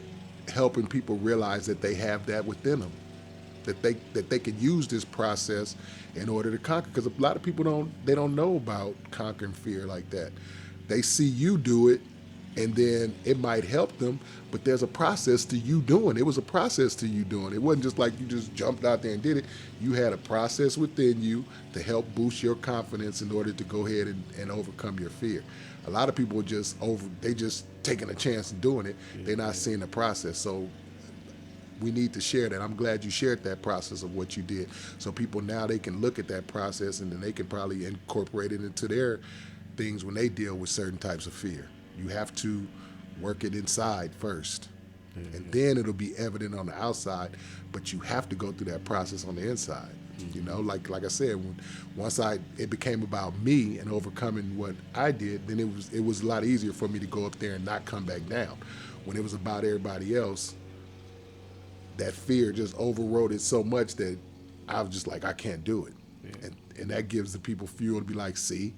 Speaker 2: helping people realize that they have that within them, that they can use this process in order to conquer. Because a lot of people don't know about conquering fear like that. They see you do it, and then it might help them, but there's a process to you doing it. It was a process to you doing it. It wasn't just like you just jumped out there and did it. You had a process within you to help boost your confidence in order to go ahead and overcome your fear. A lot of people they just taking a chance and doing it. They're not seeing the process. So we need to share that. I'm glad you shared that process of what you did. So people now, they can look at that process, and then they can probably incorporate it into their things when they deal with certain types of fear. You have to work it inside first, and then it'll be evident on the outside, but you have to go through that process on the inside. Like I said, once it became about me and overcoming what I did, then it was a lot easier for me to go up there and not come back down. When it was about everybody else, that fear just overrode it so much that I was just like, I can't do it. Yeah. And that gives the people fuel to be like, see,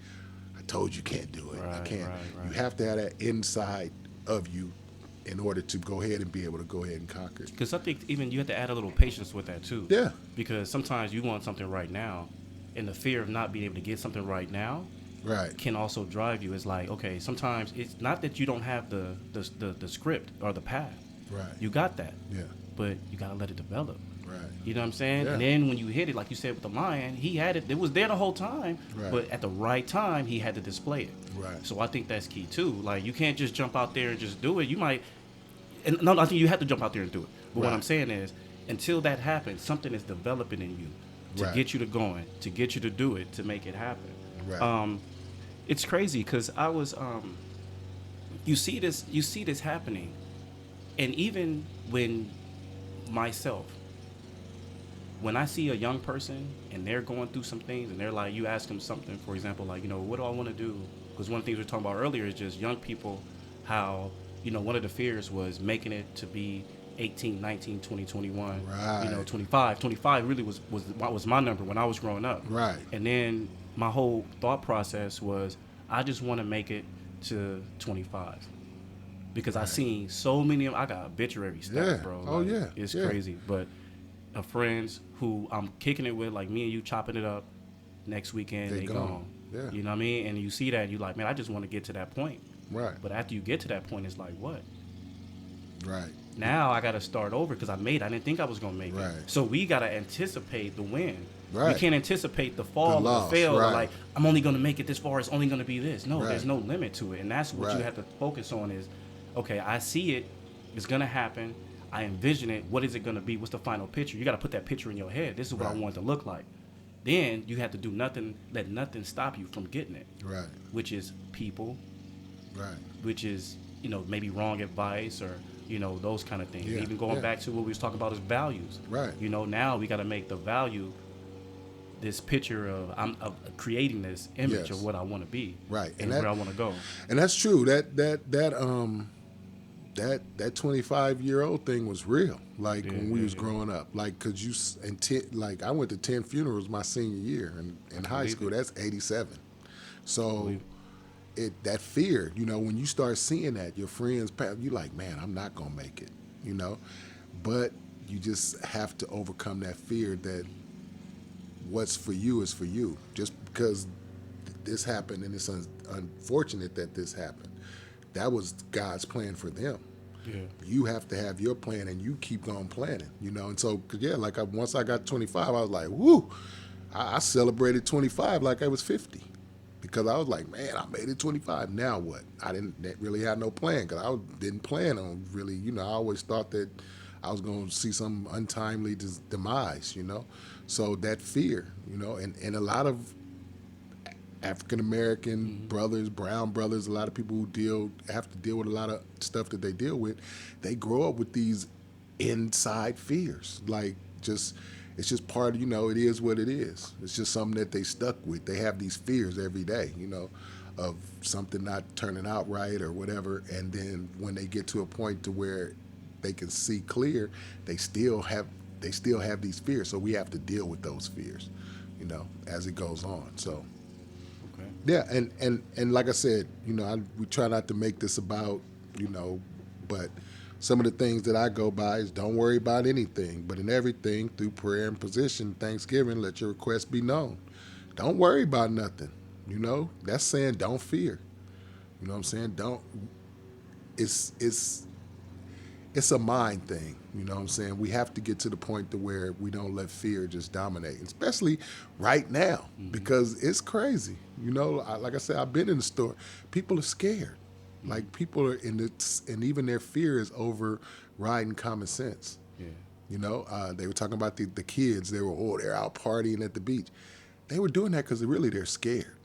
Speaker 2: I told you can't do it. I can't. Right. You have to have that inside of you in order to go ahead and be able to go ahead and conquer it.
Speaker 3: Because I think even you have to add a little patience with that too.
Speaker 2: Yeah.
Speaker 3: Because sometimes you want something right now, and the fear of not being able to get something right now can also drive you. It's like, okay, sometimes it's not that you don't have the script or the path.
Speaker 2: Right.
Speaker 3: You got that.
Speaker 2: Yeah.
Speaker 3: But you got to let it develop.
Speaker 2: Right.
Speaker 3: You know what I'm saying?
Speaker 2: Yeah.
Speaker 3: And then when you hit it, like you said with the lion, he had it. It was there the whole time.
Speaker 2: Right.
Speaker 3: But at the right time, he had to display it.
Speaker 2: Right.
Speaker 3: So I think that's key too. Like, you can't just jump out there and just do it. You might. And no, I think you have to jump out there and do it. But what I'm saying is, until that happens, something is developing in you to get you to going, to get you to do it, to make it happen.
Speaker 2: Right.
Speaker 3: It's crazy because I was. You see this happening, and even when I see a young person and they're going through some things and they're like, you ask them something, for example, like, what do I want to do? Because one of the things we're talking about earlier is just young people, how, one of the fears was making it to be 18, 19, 20, 21,
Speaker 2: Right.
Speaker 3: 25. 25 really was my number when I was growing up.
Speaker 2: Right.
Speaker 3: And then my whole thought process was, I just want to make it to 25. Because I seen so many I got obituary stats, bro.
Speaker 2: Oh,
Speaker 3: Like,
Speaker 2: yeah.
Speaker 3: It's
Speaker 2: Yeah.
Speaker 3: crazy. But of friends who I'm kicking it with, like me and you chopping it up, next weekend they gone.
Speaker 2: Yeah.
Speaker 3: You know what I mean? And you see that, and you like, man, I just want to get to that point.
Speaker 2: Right.
Speaker 3: But after you get to that point, it's like, what?
Speaker 2: Right.
Speaker 3: Now I got to start over because I didn't think I was going to make
Speaker 2: Right.
Speaker 3: it. So we got to anticipate the win.
Speaker 2: Right.
Speaker 3: We can't anticipate the fall
Speaker 2: The
Speaker 3: or
Speaker 2: loss,
Speaker 3: the fail.
Speaker 2: right.
Speaker 3: Or like, I'm only going to make it this far. It's only going to be this. No,
Speaker 2: Right.
Speaker 3: there's no limit to it. And that's what you
Speaker 2: Right.
Speaker 3: have to focus on is, okay, I see it. It's gonna happen. I envision it. What is it gonna be? What's the final picture? You got to put that picture in your head. This is what I
Speaker 2: Right.
Speaker 3: want it to look like. Then you have to do nothing. Let nothing stop you from getting it.
Speaker 2: Right.
Speaker 3: Which is people.
Speaker 2: Right.
Speaker 3: Which is maybe wrong advice or those kind of things.
Speaker 2: Yeah,
Speaker 3: Even going
Speaker 2: yeah.
Speaker 3: back to what we was talking about is values.
Speaker 2: Right.
Speaker 3: Now we got to make the value this picture of creating this image
Speaker 2: Yes.
Speaker 3: of what I want to be,
Speaker 2: Right.
Speaker 3: and where I want to go.
Speaker 2: And that's true. That 25-year-old thing was real. Like when we was growing up, like like I went to 10 funerals my senior year in high school. That's 87. So that fear, when you start seeing that your friends, you like, man, I'm not gonna make it, but you just have to overcome that fear that what's for you is for you. Just because this happened and it's unfortunate that this happened, that was God's plan for them.
Speaker 3: Yeah.
Speaker 2: You have to have your plan and you keep on planning, and so like once I got 25, I was like, woo, I celebrated 25 like I was 50 because I was like, man, I made it 25. Now what? I didn't really have no plan because I didn't plan on really, I always thought that I was going to see some untimely demise, So that fear, and a lot of African American brothers, brown brothers, a lot of people who have to deal with a lot of stuff that they deal with, they grow up with these inside fears. Like it's just part of, it is what it is. It's just something that they stuck with. They have these fears every day, of something not turning out right or whatever. And then when they get to a point to where they can see clear, they still have these fears. So we have to deal with those fears, as it goes on. So
Speaker 3: Okay.
Speaker 2: yeah, and like I said, we try not to make this about, but some of the things that I go by is don't worry about anything, but in everything through prayer and position, thanksgiving, let your requests be known. Don't worry about nothing. That's saying don't fear. You know what I'm saying? Don't. It's a mind thing. You know what I'm saying? We have to get to the point to where we don't let fear just dominate, especially right now, because it's crazy. Like I said, I've been in the store. People are scared. Like people are and even their fear is overriding common sense.
Speaker 3: Yeah.
Speaker 2: They were talking about the kids. They're out partying at the beach. They were doing that because really they're scared.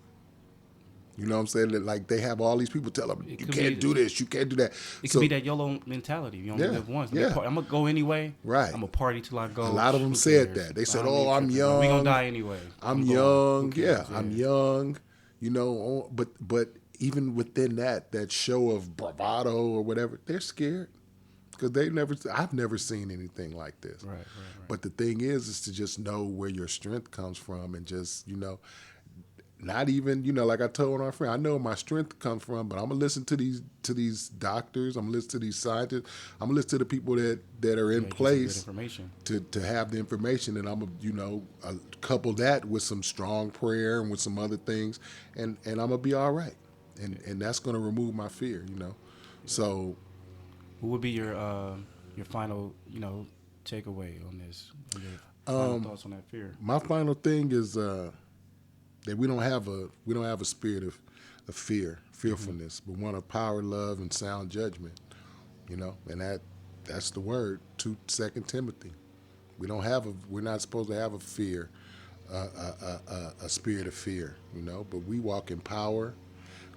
Speaker 2: You know what I'm saying? That like they have all these people tell them, you can't do this, you can't do that.
Speaker 3: It could be that YOLO mentality. You only live once.
Speaker 2: Yeah.
Speaker 3: I'm gonna go anyway.
Speaker 2: Right.
Speaker 3: I'm gonna party till I go.
Speaker 2: A lot of them
Speaker 3: Who
Speaker 2: said
Speaker 3: cares?
Speaker 2: that. They said,
Speaker 3: I don't
Speaker 2: I'm
Speaker 3: need
Speaker 2: young.
Speaker 3: We gonna die anyway.
Speaker 2: I'm
Speaker 3: going.
Speaker 2: young.
Speaker 3: Who
Speaker 2: Yeah,
Speaker 3: cares?
Speaker 2: I'm young. But even within that show of bravado or whatever, they're scared because I've never seen anything like this.
Speaker 3: Right.
Speaker 2: But the thing is to just know where your strength comes from and just, not even, like I told our friend, I know where my strength comes from, but I'm gonna listen to these doctors, I'm gonna listen to these scientists, I'm gonna listen to the people that are in place
Speaker 3: information.
Speaker 2: to have the information, and I'm gonna, couple that with some strong prayer and with some other things, and I'm gonna be all right, and that's gonna remove my fear, So
Speaker 3: What would be your final takeaway on this? Your final thoughts on that fear?
Speaker 2: my final thing is that we don't have a spirit of fearfulness, but one of power, love, and sound judgment. And that's the word. 2 Timothy. We're not supposed to have a fear, a spirit of fear. But we walk in power,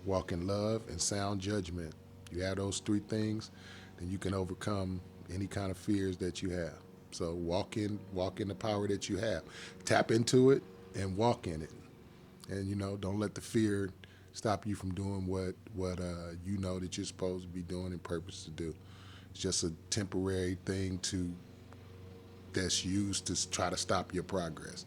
Speaker 2: walk in love, and sound judgment. You have those 3 things, then you can overcome any kind of fears that you have. So walk in the power that you have. Tap into it and walk in it. And don't let the fear stop you from doing what that you're supposed to be doing and purpose to do. It's just a temporary thing that's used to try to stop your progress.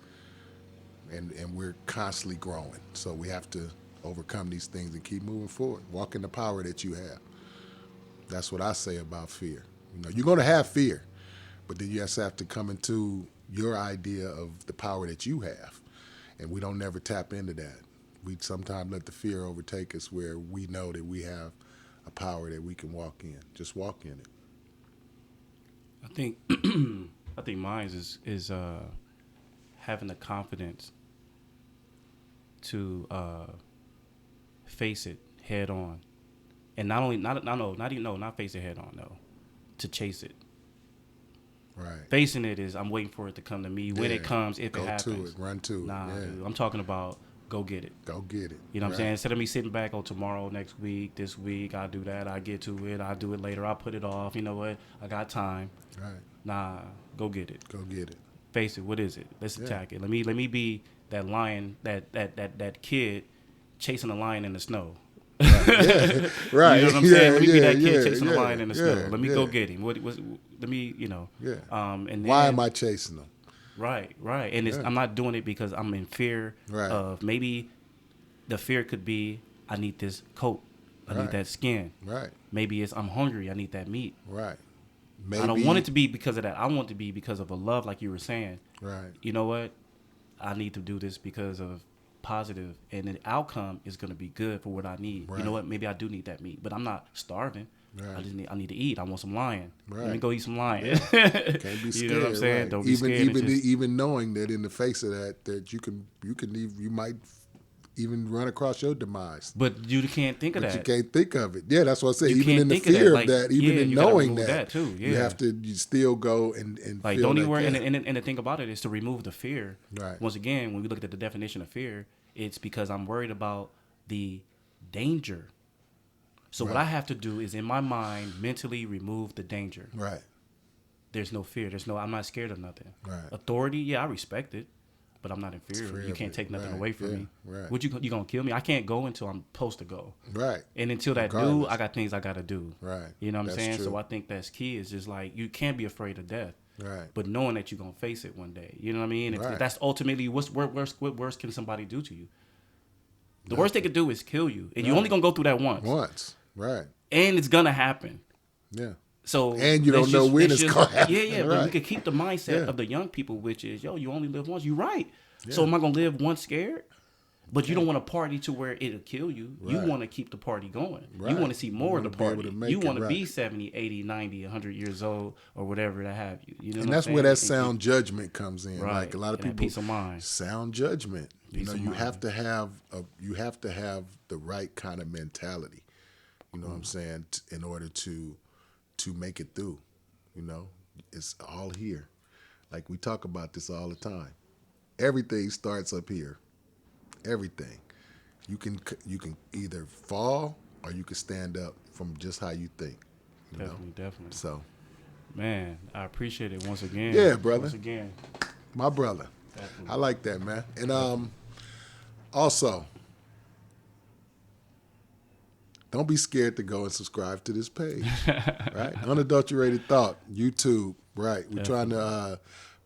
Speaker 2: And we're constantly growing, so we have to overcome these things and keep moving forward. Walk in the power that you have. That's what I say about fear. You're going to have fear, but then you just have to come into your idea of the power that you have. And we don't never tap into that. We sometimes let the fear overtake us where we know that we have a power that we can walk in. Just walk in it.
Speaker 3: I think mine is having the confidence to face it head on And not only not face it head on though, to chase it.
Speaker 2: Right.
Speaker 3: Facing it is I'm waiting for it to come to me. When it comes, if it happens.
Speaker 2: Go to it. Run to it.
Speaker 3: Nah,
Speaker 2: Yeah.
Speaker 3: dude, I'm talking about go get it.
Speaker 2: Go get it.
Speaker 3: You know what I'm saying? Instead of me sitting back, tomorrow, next week, this week, I'll do that. I'll get to it. I'll do it later. I'll put it off. You know what? I got time.
Speaker 2: Right.
Speaker 3: Nah, go get it.
Speaker 2: Go get it.
Speaker 3: Face it. What is it? Let's attack it. Let me be that lion, that kid chasing a lion in the snow.
Speaker 2: Yeah. Right.
Speaker 3: You know what I'm saying? Let me be that kid chasing a lion in the snow. Let me go get him. Let me,
Speaker 2: Yeah.
Speaker 3: And then,
Speaker 2: why am I chasing them?
Speaker 3: Right. And I'm not doing it because I'm in fear of maybe the fear could be I need this coat. I need that skin.
Speaker 2: Right.
Speaker 3: Maybe it's I'm hungry. I need that meat.
Speaker 2: Right. Maybe.
Speaker 3: I don't want it to be because of that. I want it to be because of a love, like you were saying.
Speaker 2: Right.
Speaker 3: You know what? I need to do this because of positive, and the outcome is going to be good for what I need.
Speaker 2: Right.
Speaker 3: You know what? Maybe I do need that meat, but I'm not starving.
Speaker 2: Right.
Speaker 3: I need to eat. I want some lion.
Speaker 2: Right.
Speaker 3: Let me go eat some lion.
Speaker 2: Can't be scared.
Speaker 3: You know what I'm saying?
Speaker 2: Right.
Speaker 3: Don't be scared.
Speaker 2: Even knowing that in the face of that you might even run across your demise.
Speaker 3: But you can't think of
Speaker 2: But
Speaker 3: that.
Speaker 2: you can't think of it. Yeah, that's what I say.
Speaker 3: You
Speaker 2: Even
Speaker 3: can't
Speaker 2: in the
Speaker 3: think of
Speaker 2: fear
Speaker 3: that.
Speaker 2: of that, even in
Speaker 3: you gotta
Speaker 2: knowing
Speaker 3: remove
Speaker 2: that
Speaker 3: too. Yeah.
Speaker 2: you have to. You still go and
Speaker 3: like
Speaker 2: feel
Speaker 3: don't even
Speaker 2: like,
Speaker 3: worry.
Speaker 2: yeah.
Speaker 3: And the thing about it is to remove the fear.
Speaker 2: Right.
Speaker 3: Once again, when we look at the definition of fear, it's because I'm worried about the danger. So what I have to do is in my mind mentally remove the danger.
Speaker 2: Right.
Speaker 3: There's no fear. I'm not scared of nothing.
Speaker 2: Right.
Speaker 3: Authority, yeah, I respect it, but I'm not in fear.
Speaker 2: Fear
Speaker 3: You
Speaker 2: of
Speaker 3: can't
Speaker 2: it.
Speaker 3: take nothing
Speaker 2: Right.
Speaker 3: away from
Speaker 2: Yeah.
Speaker 3: me.
Speaker 2: Right.
Speaker 3: What you gonna kill me? I can't go until I'm supposed to go.
Speaker 2: Right.
Speaker 3: And until that
Speaker 2: Regardless.
Speaker 3: I got things I gotta do.
Speaker 2: Right.
Speaker 3: You know what I'm
Speaker 2: That's
Speaker 3: saying?
Speaker 2: true.
Speaker 3: So I think that's key. Is just like you can't be afraid of death.
Speaker 2: Right.
Speaker 3: But knowing that you're gonna face it one day. You know what I mean?
Speaker 2: Right.
Speaker 3: If that's ultimately what worse can somebody do to you? The worst they could do is kill you, and you're only gonna go through that once.
Speaker 2: Right.
Speaker 3: And it's gonna happen.
Speaker 2: Yeah.
Speaker 3: So
Speaker 2: And you don't know when it's gonna happen.
Speaker 3: Yeah. But
Speaker 2: Right.
Speaker 3: we could keep the mindset of the young people, which is, you only live once. You're right. Yeah. So am I gonna live once scared? But you don't want to party to where it'll kill you. Right. You want to keep the party going. Right. You want to see more of the party. You want to be 70, 80, 90, 100 years old or whatever that have you. You know,
Speaker 2: and that's where that sound judgment comes in.
Speaker 3: Right.
Speaker 2: Like a lot of
Speaker 3: and
Speaker 2: people,
Speaker 3: peace of mind.
Speaker 2: Sound judgment.
Speaker 3: Peace of
Speaker 2: you
Speaker 3: mind.
Speaker 2: have to have the right kind of mentality. You know what I'm saying? In order to make it through. You know, it's all here. Like we talk about this all the time. Everything starts up here. Everything. You can either fall or you can stand up from just how you think.
Speaker 3: Definitely.
Speaker 2: So,
Speaker 3: man, I appreciate it once again.
Speaker 2: Yeah, brother.
Speaker 3: Once again,
Speaker 2: my brother.
Speaker 3: Definitely.
Speaker 2: I like that, man. And also, don't be scared to go and subscribe to this page. Right? Unadulterated Thought, YouTube. Right. We're trying to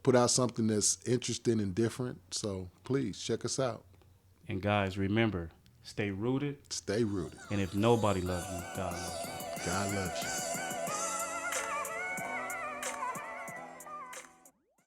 Speaker 2: put out something that's interesting and different. So please check us out.
Speaker 3: And guys, remember, stay rooted.
Speaker 2: Stay rooted.
Speaker 3: And if nobody loves you, God loves you.
Speaker 2: God loves you.